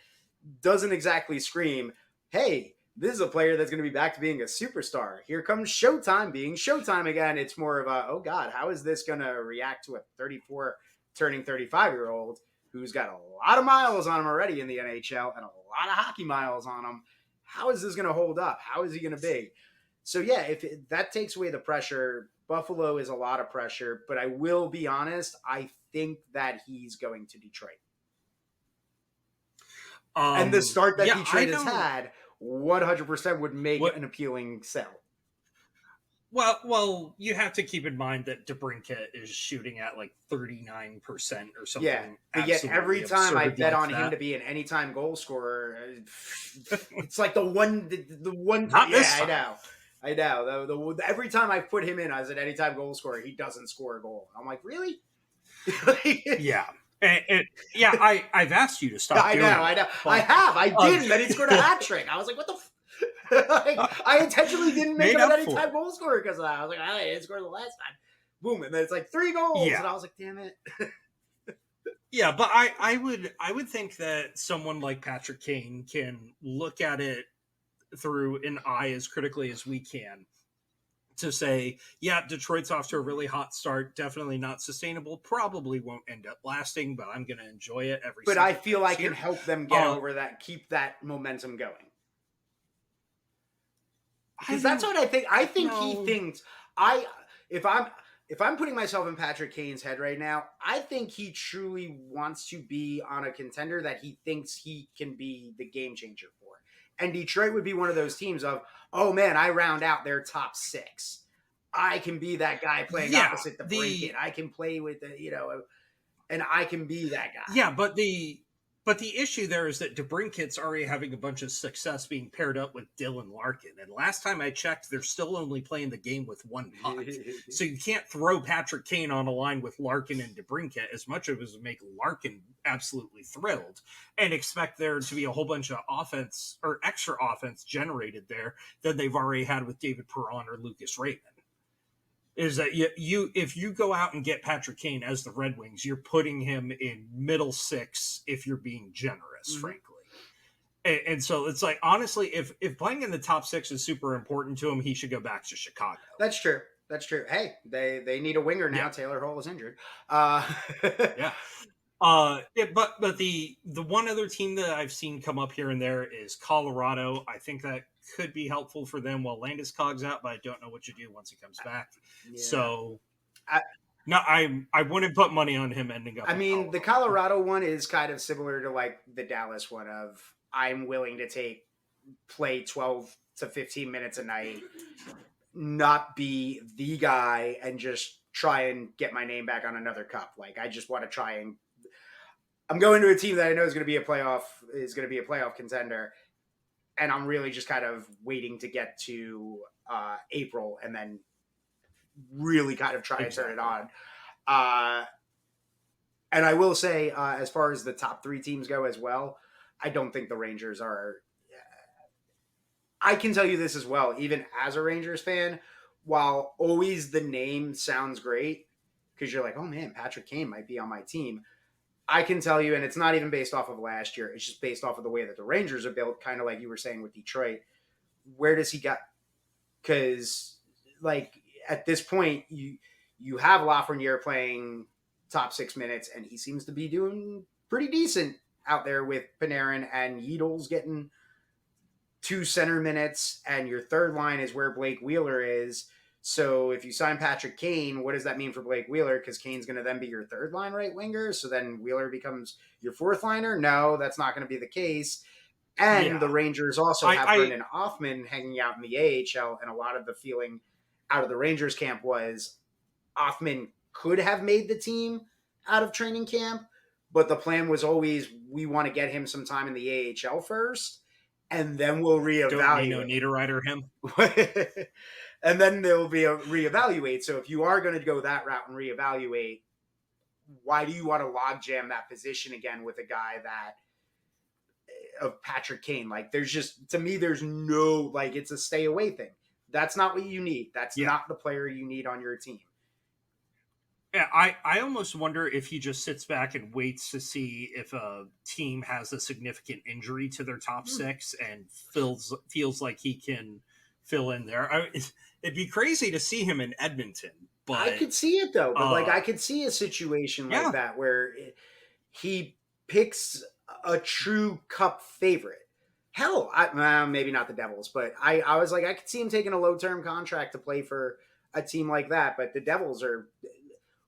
S3: doesn't exactly scream, hey, this is a player that's going to be back to being a superstar. Here comes Showtime being Showtime again. It's more of a, oh God, how is this going to react to a 34 turning 35-year-old who's got a lot of miles on him already in the NHL and a lot of hockey miles on him? How is this going to hold up? How is he going to be? So yeah, that takes away the pressure. Buffalo is a lot of pressure, but I will be honest, I think that he's going to Detroit. And the start that Detroit has had 100% would make an appealing sell.
S4: Well, you have to keep in mind that DeBrincat is shooting at like 39% or something.
S3: Yeah, but yet every time I bet on him to be an anytime goal scorer, it's like the one.
S4: Not this time.
S3: I know. Every time I put him in as an anytime goal scorer, he doesn't score a goal. I'm like, really?
S4: Yeah. I've asked you to stop.
S3: I know. I have. I did, and then he scored a hat trick. I was like, what the I intentionally didn't make him an anytime goal scorer because of that. I was like, I didn't score the last time. Boom. And then it's like 3 goals. Yeah. And I was like, damn it.
S4: Yeah, but I would think that someone like Patrick Kane can look at it through an eye as critically as we can to say, yeah, Detroit's off to a really hot start. Definitely not sustainable. Probably won't end up lasting, but I'm going to enjoy it every.
S3: But I feel I can help them get over that, keep that momentum going. Because that's what I think. I think he thinks if I'm putting myself in Patrick Kane's head right now, I think he truly wants to be on a contender that he thinks he can be the game changer for. And Detroit would be one of those teams of, oh man, I round out their top 6. I can be that guy playing opposite the DeBrincat. I can play with and I can be that guy.
S4: Yeah, but the issue there is that DeBrincat's already having a bunch of success being paired up with Dylan Larkin. And last time I checked, they're still only playing the game with 1 puck. So you can't throw Patrick Kane on a line with Larkin and DeBrincat as much as it would make Larkin absolutely thrilled and expect there to be a whole bunch of offense or extra offense generated there that they've already had with David Perron or Lucas Raymond. Is that you if you go out and get Patrick Kane as the Red Wings, you're putting him in middle 6 if you're being generous, frankly. And so it's like, honestly, if playing in the top 6 is super important to him, he should go back to Chicago.
S3: That's true. Hey, they need a winger now. Yeah. Taylor Hall is injured.
S4: Yeah. But the one other team that I've seen come up here and there is Colorado. I think that could be helpful for them while Landeskog's out, but I don't know what you do once he comes back. Yeah. So, I wouldn't put money on him ending up.
S3: I mean, the Colorado one is kind of similar to like the Dallas one of I'm willing to play 12 to 15 minutes a night, not be the guy, and just try and get my name back on another cup. Like I just want to try and I'm going to a team that I know is going to be a playoff contender. And I'm really just kind of waiting to get to April and then really kind of try and turn it on. And I will say, as far as the top 3 teams go as well, I don't think the Rangers are. I can tell you this as well, even as a Rangers fan, while always the name sounds great, because you're like, oh man, Patrick Kane might be on my team. I can tell you, and it's not even based off of last year. It's just based off of the way that the Rangers are built, kind of like you were saying with Detroit. Where does he get? Because, like, at this point, you have Lafreniere playing top 6 minutes, and he seems to be doing pretty decent out there with Panarin, and Yeadle's getting 2 center minutes, and your third line is where Blake Wheeler is. So if you sign Patrick Kane, what does that mean for Blake Wheeler? Because Kane's going to then be your third line right winger. So then Wheeler becomes your fourth liner. No, that's not going to be the case. And the Rangers also have Brendan Othmann hanging out in the AHL. And a lot of the feeling out of the Rangers camp was Othmann could have made the team out of training camp. But the plan was always, we want to get him some time in the AHL first. And then we'll reevaluate.
S4: Don't need to rider him.
S3: And then there will be a reevaluate. So if you are going to go that route and reevaluate, why do you want to logjam that position again with a guy of Patrick Kane? Like, there's just, to me, there's no, like, it's a stay away thing. That's not what you need. That's not the player you need on your team.
S4: Yeah, I almost wonder if he just sits back and waits to see if a team has a significant injury to their top six and feels like he can fill in there. It'd be crazy to see him in Edmonton,
S3: I
S4: but
S3: could see it though, but like
S4: uh,
S3: I could see a situation like
S4: yeah,
S3: that where he picks a true cup favorite. Hell, maybe not the Devils, but I was like, I could see him taking a low term contract to play for a team like that. But the Devils are,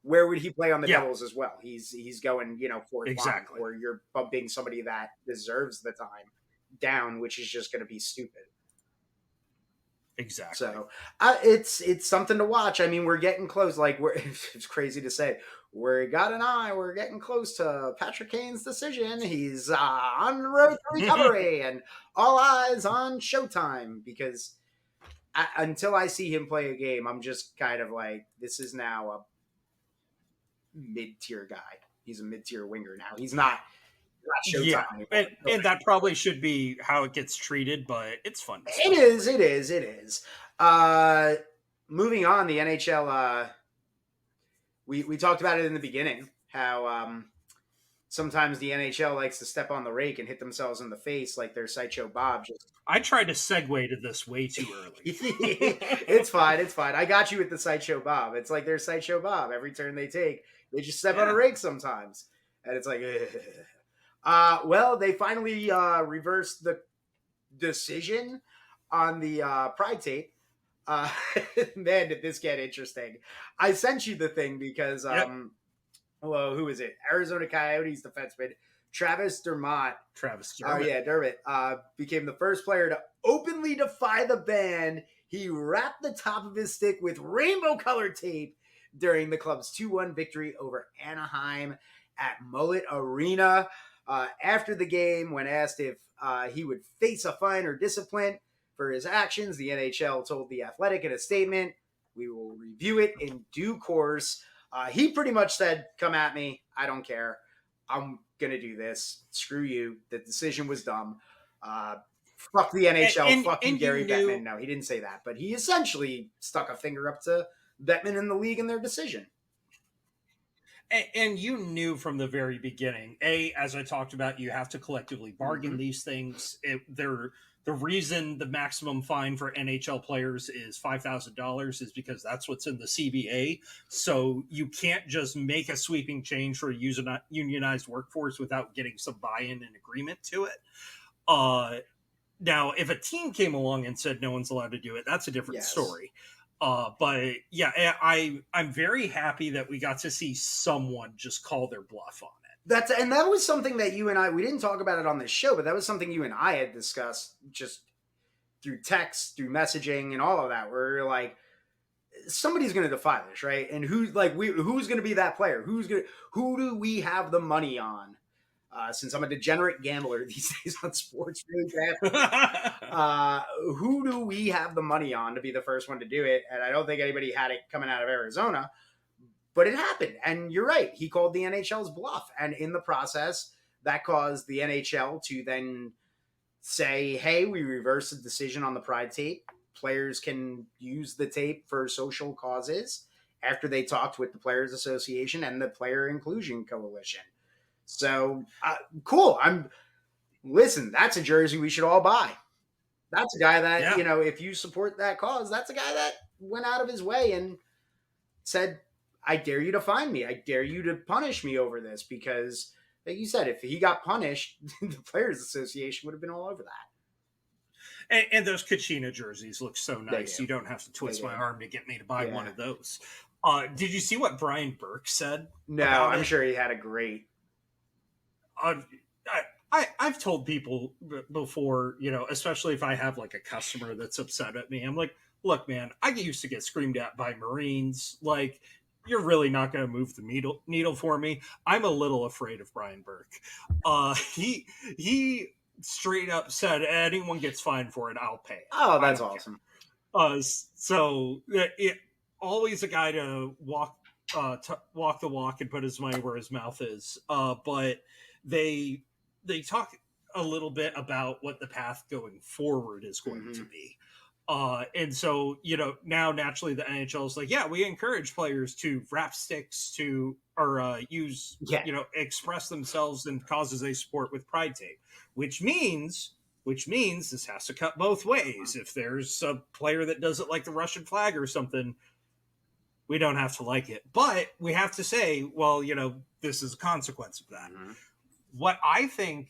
S3: where would he play on the
S4: yeah,
S3: Devils as well? He's going, fourth line,
S4: exactly,
S3: or you're bumping somebody that deserves the time down, which is just going to be stupid.
S4: exactly.
S3: So it's something to watch. I mean, we're getting close. Like it's crazy to say, we're getting close to Patrick Kane's decision. He's on the road to recovery, and all eyes on Showtime because until I see him play a game, I'm just kind of like, this is now a mid tier guy. He's a mid tier winger now. He's not
S4: Yeah,
S3: Showtime anymore.
S4: and that probably should be how it gets treated, but it's fun to
S3: It
S4: celebrate.
S3: is. It is. It is. Uh, moving on, the NHL. We talked about it in the beginning how sometimes the NHL likes to step on the rake and hit themselves in the face like their sideshow Bob. Just
S4: I tried to segue to this way too early.
S3: it's fine. It's fine. I got you with the sideshow Bob. It's like their sideshow Bob. Every turn they take, they just step on a rake sometimes, and it's like, well, they finally reversed the decision on the Pride tape. Uh, man, did this get interesting. I sent you the thing because, well, who is it? Arizona Coyotes defenseman Travis Dermott.
S4: Travis
S3: Oh, yeah, Dermott. Became the first player to openly defy the ban. He wrapped the top of his stick with rainbow colored tape during the club's 2-1 victory over Anaheim at Mullet Arena. After the game, when asked if he would face a fine or discipline for his actions, the NHL told The Athletic in a statement, "We will review it in due course." He pretty much said, "Come at me. I don't care. I'm going to do this. Screw you. The decision was dumb. Fuck the NHL. Fuck you, Gary Bettman." No, he didn't say that, but he essentially stuck a finger up to Bettman and the league and their decision.
S4: And you knew from the very beginning, as I talked about, you have to collectively bargain these things. The reason the maximum fine for NHL players is $5,000 is because that's what's in the CBA. So you can't just make a sweeping change for a unionized workforce without getting some buy-in and agreement to it. Now, if a team came along and said no one's allowed to do it, that's a different story. But yeah, I'm very happy that we got to see someone just call their bluff on it.
S3: And that was something that you and I, we didn't talk about it on this show, but that was something you and I had discussed just through text, through messaging, and all of that. Where you're like, somebody's going to defy this, right? And who's going to be that player? Who do we have the money on? Since I'm a degenerate gambler these days on sports, really bad. Who do we have the money on to be the first one to do it? And I don't think anybody had it coming out of Arizona, but it happened. And you're right. He called the NHL's bluff. And in the process, that caused the NHL to then say, hey, we reversed the decision on the Pride tape. Players can use the tape for social causes after they talked with the Players Association and the Player Inclusion Coalition. So cool. Listen, that's a jersey we should all buy. That's a guy that, if you support that cause, that's a guy that went out of his way and said, I dare you to fine me. I dare you to punish me over this, because like you said, if he got punished, the Players Association would have been all over that.
S4: And those Kachina jerseys look so nice. You don't have to twist my arm to get me to buy one of those. Did you see what Brian Burke said?
S3: No, I'm sure he had a great...
S4: I've told people before, especially if I have like a customer that's upset at me, I'm like, look, man, I used to get screamed at by Marines. Like, you're really not going to move the needle for me. I'm a little afraid of Brian Burke. He straight up said, anyone gets fined for it, I'll pay it.
S3: Oh, that's awesome.
S4: So always a guy to walk the walk and put his money where his mouth is. But they talk a little bit about what the path going forward is going to be. And so, now naturally the NHL is like, yeah, we encourage players to wrap sticks or use,
S3: Yeah.
S4: express themselves in causes they support with pride tape, which means this has to cut both ways. If there's a player that does it like the Russian flag or something, we don't have to like it, but we have to say, well, this is a consequence of that.
S3: Mm-hmm.
S4: What I think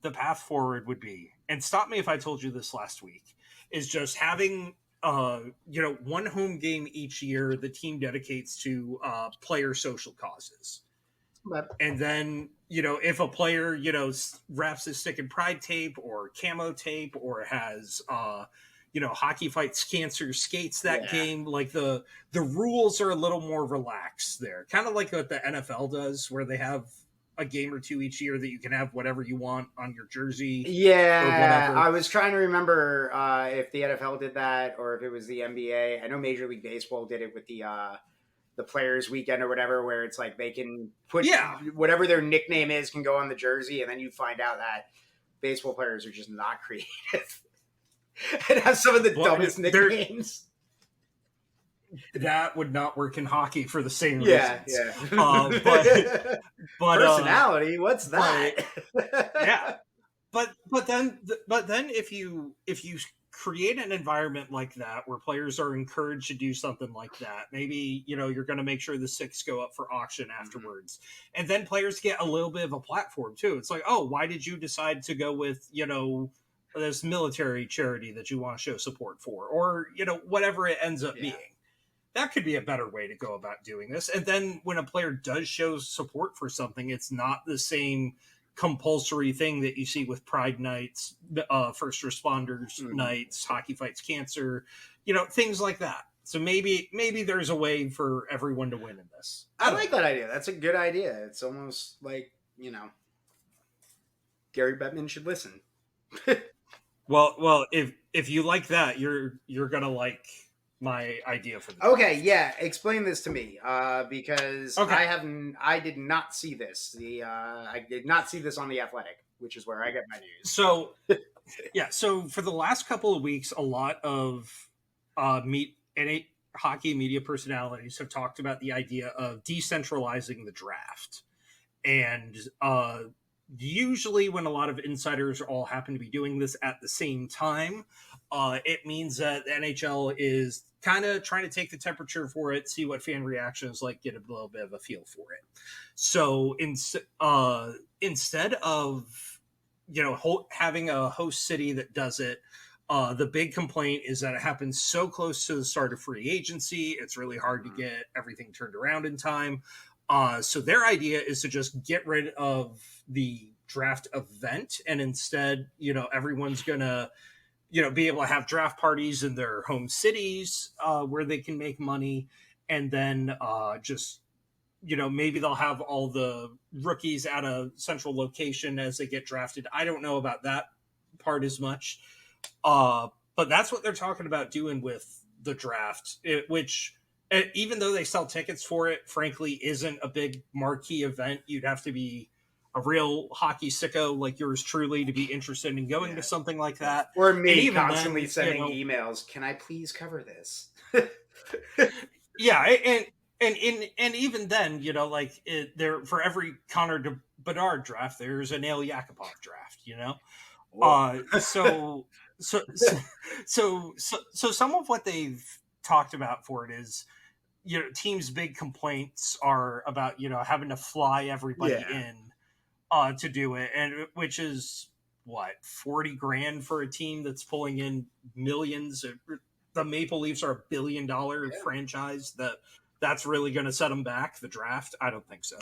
S4: the path forward would be, and stop me if I told you this last week, is just having one home game each year the team dedicates to player social causes. And then, if a player, wraps his stick in pride tape or camo tape or has Hockey Fights Cancer skates that game, like the rules are a little more relaxed there, kind of like what the NFL does, where they have a game or two each year that you can have whatever you want on your jersey.
S3: Yeah,
S4: or whatever.
S3: I was trying to remember if the NFL did that or if it was the NBA. I know Major League Baseball did it with the Players Weekend or whatever, where it's like they can put whatever their nickname is can go on the jersey, and then you find out that baseball players are just not creative and have some of the dumbest nicknames.
S4: That would not work in hockey for the same reasons.
S3: Yeah. But personality, what's that?
S4: But then if you create an environment like that where players are encouraged to do something like that, maybe you're going to make sure the sticks go up for auction afterwards, and then players get a little bit of a platform too. It's like, oh, why did you decide to go with this military charity that you want to show support for, or whatever it ends up being. That could be a better way to go about doing this. And then when a player does show support for something, it's not the same compulsory thing that you see with Pride Nights, first responders nights, Hockey Fights Cancer, things like that. So maybe there's a way for everyone to win in this.
S3: I like that idea. That's a good idea. It's almost like, Gary Bettman should listen.
S4: Well, if you like that, you're going to like my idea for the
S3: Okay, yeah. Explain this to me, because I did not see this. I did not see this on The Athletic, which is where I get my news.
S4: So, so for the last couple of weeks, a lot of hockey media personalities have talked about the idea of decentralizing the draft. And usually when a lot of insiders all happen to be doing this at the same time, it means that the NHL is kind of trying to take the temperature for it, see what fan reaction is like, get a little bit of a feel for it. So instead of having a host city that does it, the big complaint is that it happens so close to the start of free agency. It's really hard to get everything turned around in time. So their idea is to just get rid of the draft event, and instead, everyone's gonna be able to have draft parties in their home cities where they can make money. And then just, maybe they'll have all the rookies at a central location as they get drafted. I don't know about that part as much. But that's what they're talking about doing with the draft, which even though they sell tickets for it, frankly, isn't a big marquee event. You'd have to be a real hockey sicko like yours truly to be interested in going to something like that.
S3: Or me constantly sending emails. Can I please cover this?
S4: Yeah, and even then, there for every Connor Bedard draft, there's a Nail Yakupov draft. So some of what they've talked about for it is, teams' big complaints are about having to fly everybody in to do it, and which is what, $40,000 for a team that's pulling in millions. The Maple Leafs are $1 billion franchise. That's really going to set them back. The draft, I don't think so.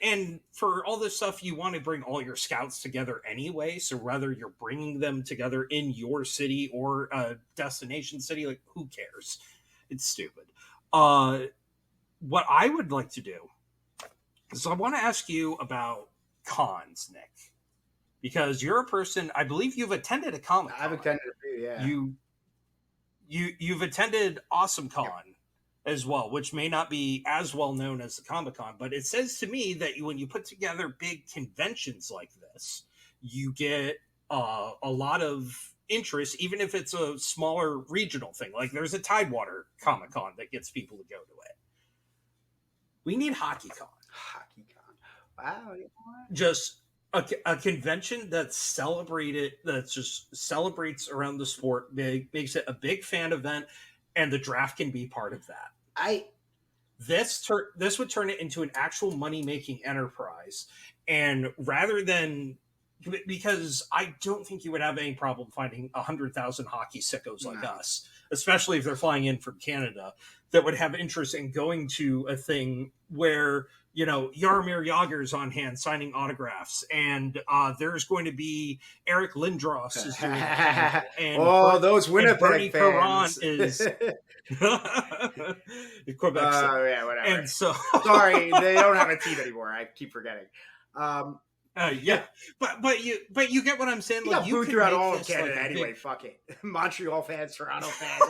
S4: And for all this stuff, you want to bring all your scouts together anyway. So whether you're bringing them together in your city or a destination city, like, who cares? It's stupid. What I would like to do is I want to ask you about cons, Nick, because you're a person, I believe you've attended a Comic-Con.
S3: I've attended a few, yeah.
S4: You've attended Awesome Con as well, which may not be as well known as the Comic-Con, but it says to me that when you put together big conventions like this, you get a lot of interest, even if it's a smaller regional thing. Like there's a Tidewater Comic Con that gets people to go to it. We need HockeyCon.
S3: HockeyCon. Wow. You know what?
S4: Just a convention that's just celebrates around the sport, makes it a big fan event, and the draft can be part of that. This would turn it into an actual money-making enterprise, and rather than, because I don't think you would have any problem finding 100,000 hockey sickos like us, especially if they're flying in from Canada, that would have interest in going to a thing where, you know, Jaromir Jagr's on hand signing autographs, and there's going to be Eric Lindros is doing it, and
S3: those Winnipeg
S4: fans is Quebec City.
S3: Yeah, whatever.
S4: And so,
S3: sorry, they don't have a team anymore. I keep forgetting.
S4: Yeah, but you get what I'm saying.
S3: Like, you throughout all of Canada anyway. Fuck it, Montreal fans, Toronto fans.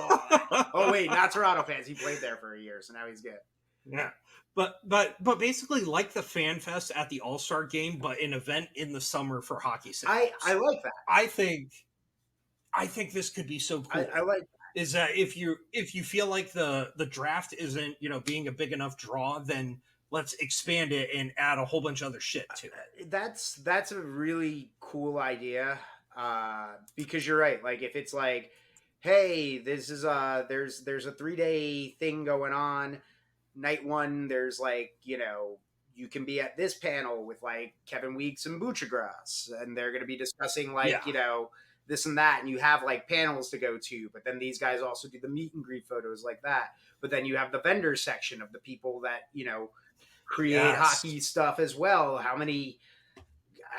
S3: Oh wait, not Toronto fans. He played there for a year, so now he's good.
S4: Yeah, but basically like the Fan Fest at the All-Star Game, but an event in the summer for hockey.
S3: I like that.
S4: I think this could be so cool.
S3: I like that.
S4: Is that if you feel like the draft isn't, you know, being a big enough draw, then let's expand it and add a whole bunch of other shit to it.
S3: That's a really cool idea, because you're right. Like if it's like, hey, this is there's a 3-day thing going on. Night one, there's like, you know, you can be at this panel with like Kevin Weeks and Buchagras, and they're going to be discussing like, you know, this and that, and you have like panels to go to, but then these guys also do the meet and greet photos like that. But then you have the vendor section of the people that, you know, create hockey stuff as well. How many,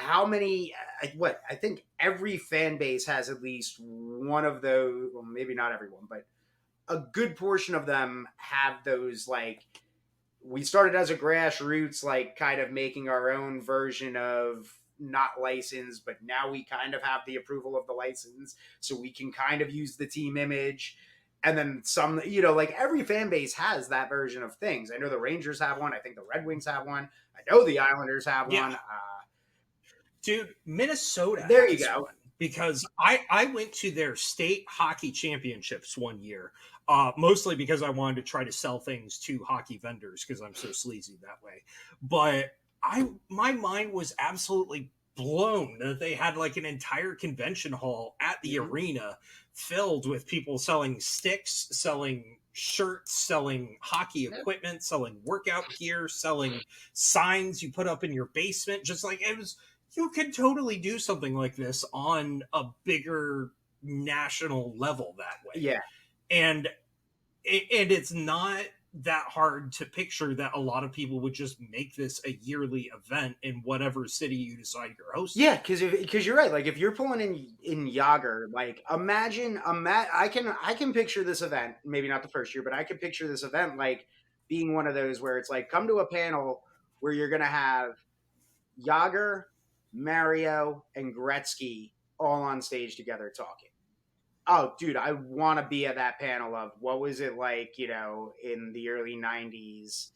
S3: I think every fan base has at least one of those, well, maybe not everyone, but a good portion of them have those, like, we started as a grassroots, like kind of making our own version of not licensed, but now we kind of have the approval of the license, so we can kind of use the team image. And then some, you know, like every fan base has that version of things. I know the Rangers have one. I think the Red Wings have one. I know the Islanders have one.
S4: Dude, Minnesota.
S3: There you go.
S4: One, because I went to their state hockey championships one year, mostly because I wanted to try to sell things to hockey vendors because I'm so sleazy that way. But my mind was absolutely blown that they had like an entire convention hall at the arena filled with people selling sticks, selling shirts, selling hockey equipment, selling workout gear, selling signs you put up in your basement. Just like it was, you could totally do something like this on a bigger national level that way.
S3: Yeah.
S4: And it's not that hard to picture that a lot of people would just make this a yearly event in whatever city you decide you're hosting.
S3: Yeah, because you're right. Like if you're pulling in Jagr, like imagine I can picture this event, maybe not the first year, but I can picture this event like being one of those where it's like come to a panel where you're gonna have Jagr, Mario, and Gretzky all on stage together talking. Oh, dude, I want to be at that panel of what was it like, you know, in the early 90s?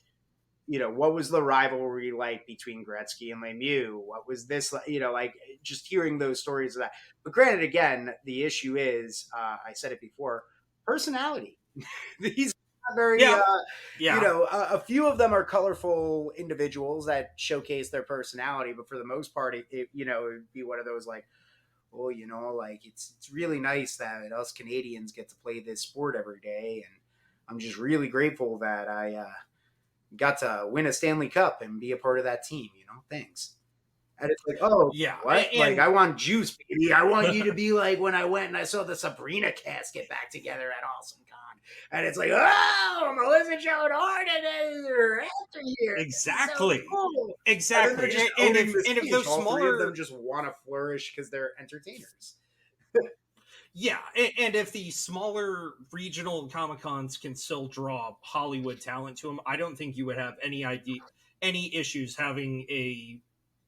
S3: You know, what was the rivalry like between Gretzky and Lemieux? What was this, you know, like just hearing those stories of that. But granted, again, the issue is, I said it before, personality. These are very, you know, a few of them are colorful individuals that showcase their personality. But for the most part, you know, it would be one of those like, well, you know, like it's really nice that us Canadians get to play this sport every day. And I'm just really grateful that I got to win a Stanley Cup and be a part of that team, you know, thanks. And it's like, oh, yeah, what? And, like, I want juice, baby. I want you to be like when I went and I saw the Sabrina cast get back together at Awesome Con. And it's like, oh, Melissa Joan Hart are after here.
S4: Exactly.
S3: So cool.
S4: Exactly.
S3: And if those all three of them just want to flourish because they're entertainers.
S4: Yeah, and if the smaller regional Comic-Cons can still draw Hollywood talent to them, I don't think you would have any issues having a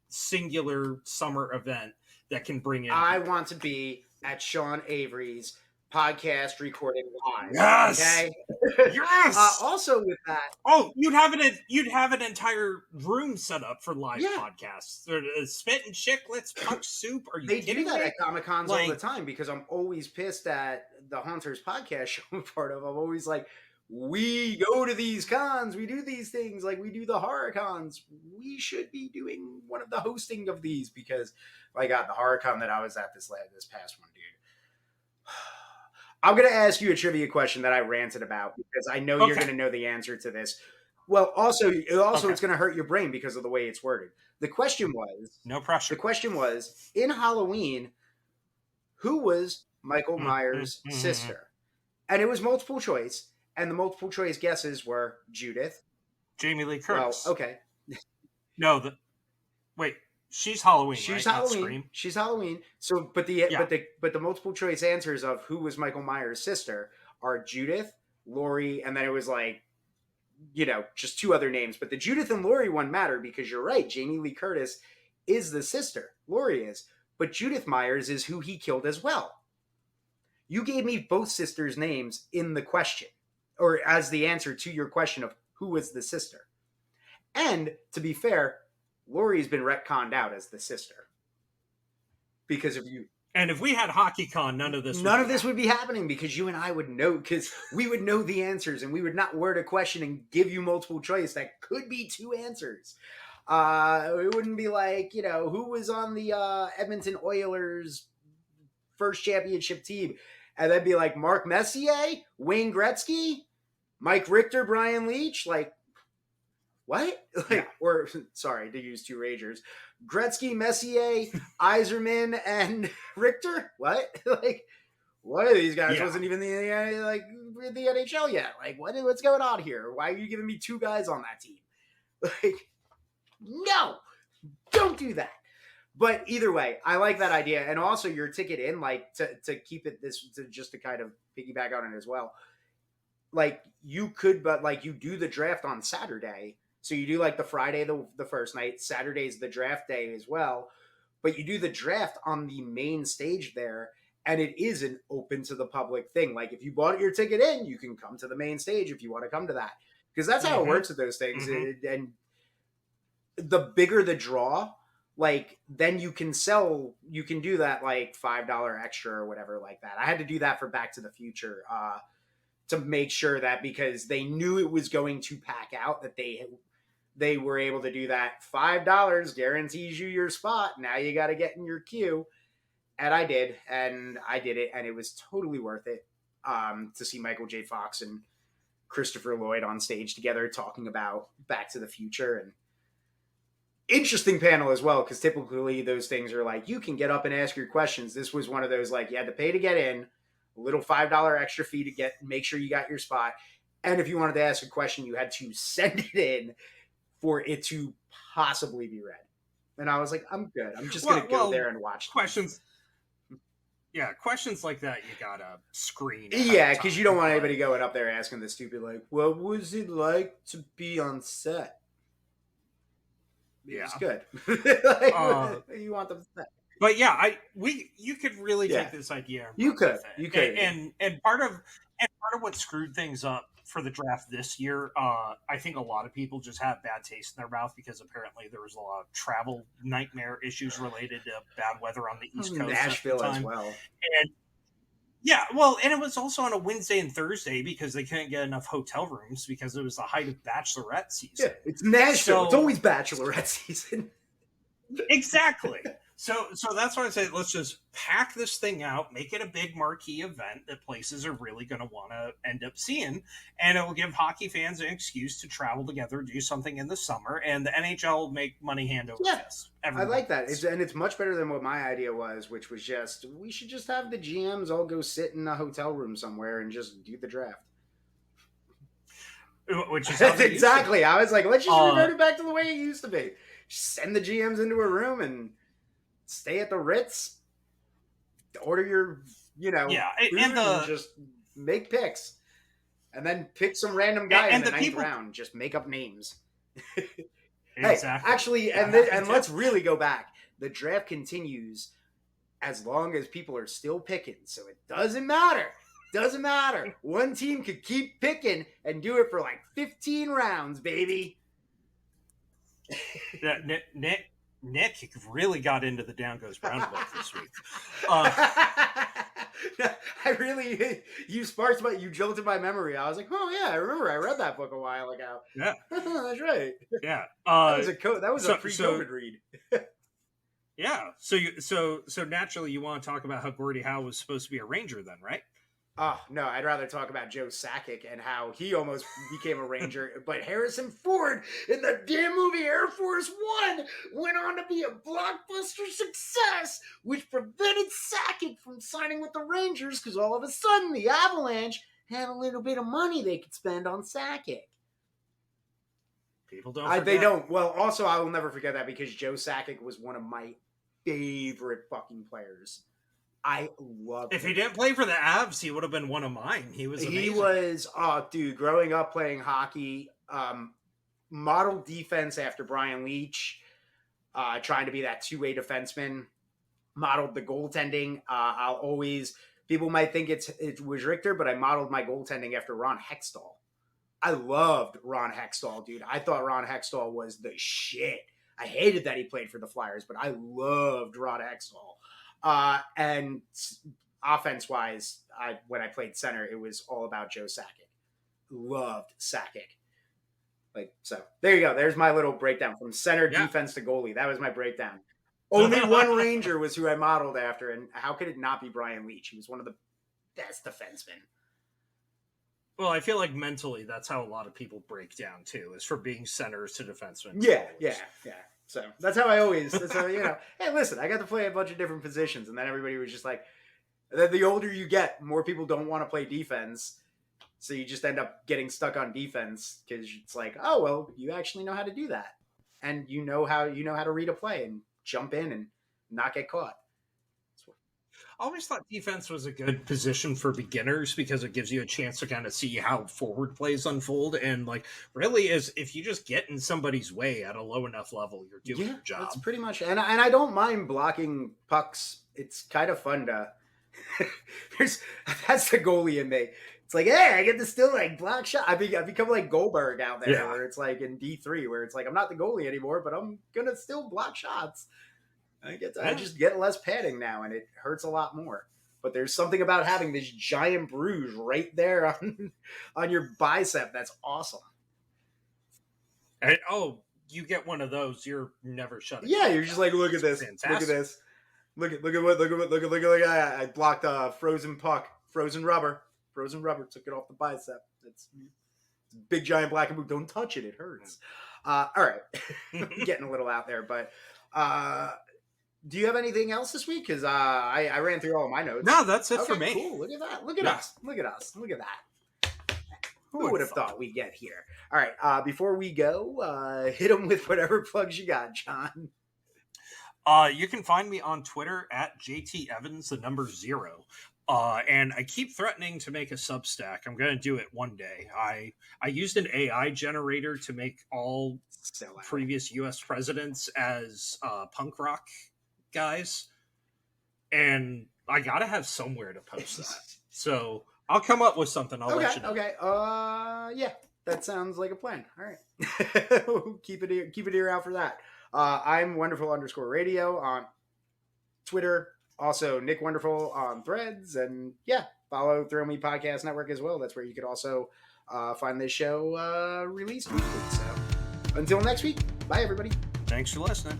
S4: singular summer event that can bring in.
S3: I want to be at Sean Avery's podcast recorded live.
S4: Yes!
S3: Okay?
S4: Yes!
S3: Also with that...
S4: Oh, you'd have an entire room set up for live podcasts. Spit and Chicklets, Puck Soup. Are you
S3: They
S4: kidding
S3: do that
S4: me?
S3: at Comic-Cons all the time because I'm always pissed at the Hunters podcast show I'm part of. I'm always like, we go to these cons, we do these things, like we do the horror cons. We should be doing one of the hosting of these because I got the horror con that I was at this past one, dude. I'm going to ask you a trivia question that I ranted about because I know you're going to know the answer to this. Well, also it's going to hurt your brain because of the way it's worded. The question was... No pressure. The question was, in Halloween, who was Michael Myers' sister? And it was multiple choice. And the multiple choice guesses were Judith.
S4: Jamie Lee Curtis.
S3: Well, okay.
S4: No, wait. She's Halloween.
S3: She's
S4: right?
S3: Halloween. She's Halloween. So, but the multiple choice answers of who was Michael Myers' sister are Judith, Laurie, and then it was like, just two other names. But the Judith and Laurie one matter because you're right. Jamie Lee Curtis is the sister. Laurie is, but Judith Myers is who he killed as well. You gave me both sisters' names in the question, or as the answer to your question of who was the sister. And to be fair, Laurie's been retconned out as the sister because of you.
S4: And if we had HockeyCon, none of this
S3: would be happening because you and I would know, because we would know the answers and we would not word a question and give you multiple choice that could be two answers. It wouldn't be like, who was on the Edmonton Oilers first championship team? And that'd be like Mark Messier, Wayne Gretzky, Mike Richter, Brian Leach, like, what? Or, sorry to use two Ragers. Gretzky, Messier, Yzerman, and Richter? What? One of these guys wasn't even in the NHL yet. Like, what's going on here? Why are you giving me two guys on that team? No! Don't do that! But either way, I like that idea. And also your ticket in, to keep it just to kind of piggyback on it as well. You could, but you do the draft on Saturday. So you do the Friday, the first night, Saturday's the draft day as well, but you do the draft on the main stage there, and it is an open to the public thing. If you bought your ticket in, you can come to the main stage if you want to come to that, because that's how it works with those things. And the bigger the draw, then you can do that $5 extra or whatever like that. I had to do that for Back to the Future to make sure that, because they knew it was going to pack out, that they were able to do that. $5 guarantees you your spot. Now you got to get in your queue. And I did. And I did it. And it was totally worth it to see Michael J. Fox and Christopher Lloyd on stage together talking about Back to the Future. And interesting panel as well, because typically those things are you can get up and ask your questions. This was one of those you had to pay to get in, a little $5 extra fee to make sure you got your spot. And if you wanted to ask a question, you had to send it in for it to possibly be read. And I was like, I'm good. I'm just going to go there and watch
S4: questions. Yeah, questions like that you got to screen.
S3: Yeah, because you don't want anybody going up there asking the stupid, what was it like to be on set?
S4: Yeah.
S3: It's good. You want them to say.
S4: But yeah, you could really take this idea.
S3: You could.
S4: And part of what screwed things up for the draft this year, I think a lot of people just have bad taste in their mouth because apparently there was a lot of travel nightmare issues related to bad weather on the East Coast.
S3: Nashville as well.
S4: And yeah, well, and it was also on a Wednesday and Thursday because they couldn't get enough hotel rooms because it was the height of Bachelorette season.
S3: Yeah, it's Nashville. It's always Bachelorette season.
S4: Exactly. So that's why I say let's just pack this thing out, make it a big marquee event that places are really going to want to end up seeing, and it will give hockey fans an excuse to travel together, do something in the summer, and the NHL will make money hand over fist.
S3: I like that. It's much better than what my idea was, which was just we should just have the GMs all go sit in a hotel room somewhere and just do the draft.
S4: Which is
S3: exactly. I was like, let's just revert it back to the way it used to be. Just send the GMs into a room and stay at the Ritz, order your, and just make picks. And then pick some random guy in the ninth round. Just make up names. Exactly. Hey, actually, and let's really go back. The draft continues as long as people are still picking. So it doesn't matter. Doesn't matter. One team could keep picking and do it for like 15 rounds, baby.
S4: Yeah, Nick really got into the Down Goes Brown book this week.
S3: You sparked you jolted my memory. I was like, oh yeah, I remember I read that book a while ago.
S4: Yeah,
S3: that's right.
S4: Yeah,
S3: that was a pre-COVID read.
S4: Yeah, so naturally you want to talk about how Gordie Howe was supposed to be a Ranger then, right?
S3: Oh, no, I'd rather talk about Joe Sakic and how he almost became a Ranger, but Harrison Ford in the damn movie Air Force One went on to be a blockbuster success, which prevented Sakic from signing with the Rangers because all of a sudden the Avalanche had a little bit of money they could spend on Sakic.
S4: People don't forget.
S3: They don't. Well, also, I will never forget that because Joe Sakic was one of my favorite fucking players. I love.
S4: If he didn't play for the Avs, he would have been one of mine. He was amazing.
S3: He was, dude, growing up playing hockey, modeled defense after Brian Leach, trying to be that two-way defenseman, modeled the goaltending. People might think it was Richter, but I modeled my goaltending after Ron Hextall. I loved Ron Hextall, dude. I thought Ron Hextall was the shit. I hated that he played for the Flyers, but I loved Ron Hextall. And offense-wise, when I played center, it was all about Joe Sakic. Loved Sakic. So there you go. There's my little breakdown from center defense to goalie. That was my breakdown. Only one Ranger was who I modeled after, and how could it not be Brian Leach? He was one of the best defensemen.
S4: Well, I feel like mentally that's how a lot of people break down too, is for being centers to defensemen.
S3: Yeah. So that's how hey, listen, I got to play a bunch of different positions, and then everybody was just like, the older you get, more people don't want to play defense, so you just end up getting stuck on defense because it's like, oh well, you actually know how to do that, and you know how to read a play and jump in and not get caught.
S4: I always thought defense was a good position for beginners because it gives you a chance to kind of see how forward plays unfold. And really is if you just get in somebody's way at a low enough level, you're doing your job.
S3: That's pretty much. And I don't mind blocking pucks. It's kind of fun to, that's the goalie in me. It's like, hey, I get to still block shot. I become like Goldberg out there where it's like in D3 where it's like, I'm not the goalie anymore, but I'm going to still block shots. I just get less padding now, and it hurts a lot more. But there's something about having this giant bruise right there on your bicep that's awesome.
S4: And you get one of those, you're never shutting.
S3: Yeah, you're just like, look at this, fantastic. Look at this, look at I blocked a frozen puck, frozen rubber, took it off the bicep. It's a big giant black and blue. Don't touch it; it hurts. All right, getting a little out there, but. Do you have anything else this week? Because I ran through all of my notes.
S4: No, that's it for me.
S3: Cool. Look at that. Look at us. Look at that. Who would have thought we'd get here? All right. Before we go, hit them with whatever plugs you got, John.
S4: You can find me on Twitter at JTEvans0. And I keep threatening to make a Substack. I'm going to do it one day. I used an AI generator to make all previous U.S. presidents as punk rock guys, and I gotta have somewhere to post that. So I'll come up with something. I'll let you know.
S3: Okay. Yeah, that sounds like a plan. All right. keep it ear out for that. I'm wonderful_radio on Twitter. Also, Nick Wonderful on Threads, and follow Thrill Me Podcast Network as well. That's where you could also find this show released weekly. So until next week, bye everybody.
S4: Thanks for listening.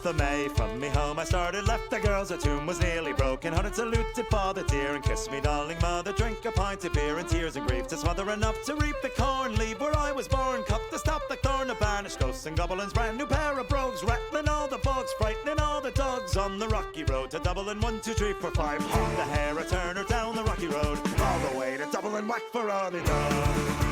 S1: Of May, from me home I started, left the girls, a tomb was nearly broken hearted, saluted father dear, and kissed me darling mother, drink a pint of beer, and tears and grief to smother enough to reap the corn, leave where I was born, cut the stop the thorn of banished ghosts and goblins, brand new pair of brogues, rattling all the bugs, frightening all the dogs, on the rocky road to Dublin, 1, 2, 3, 4, 5, on the hair a turner down the rocky road, all the way to Dublin, whack for all the dog.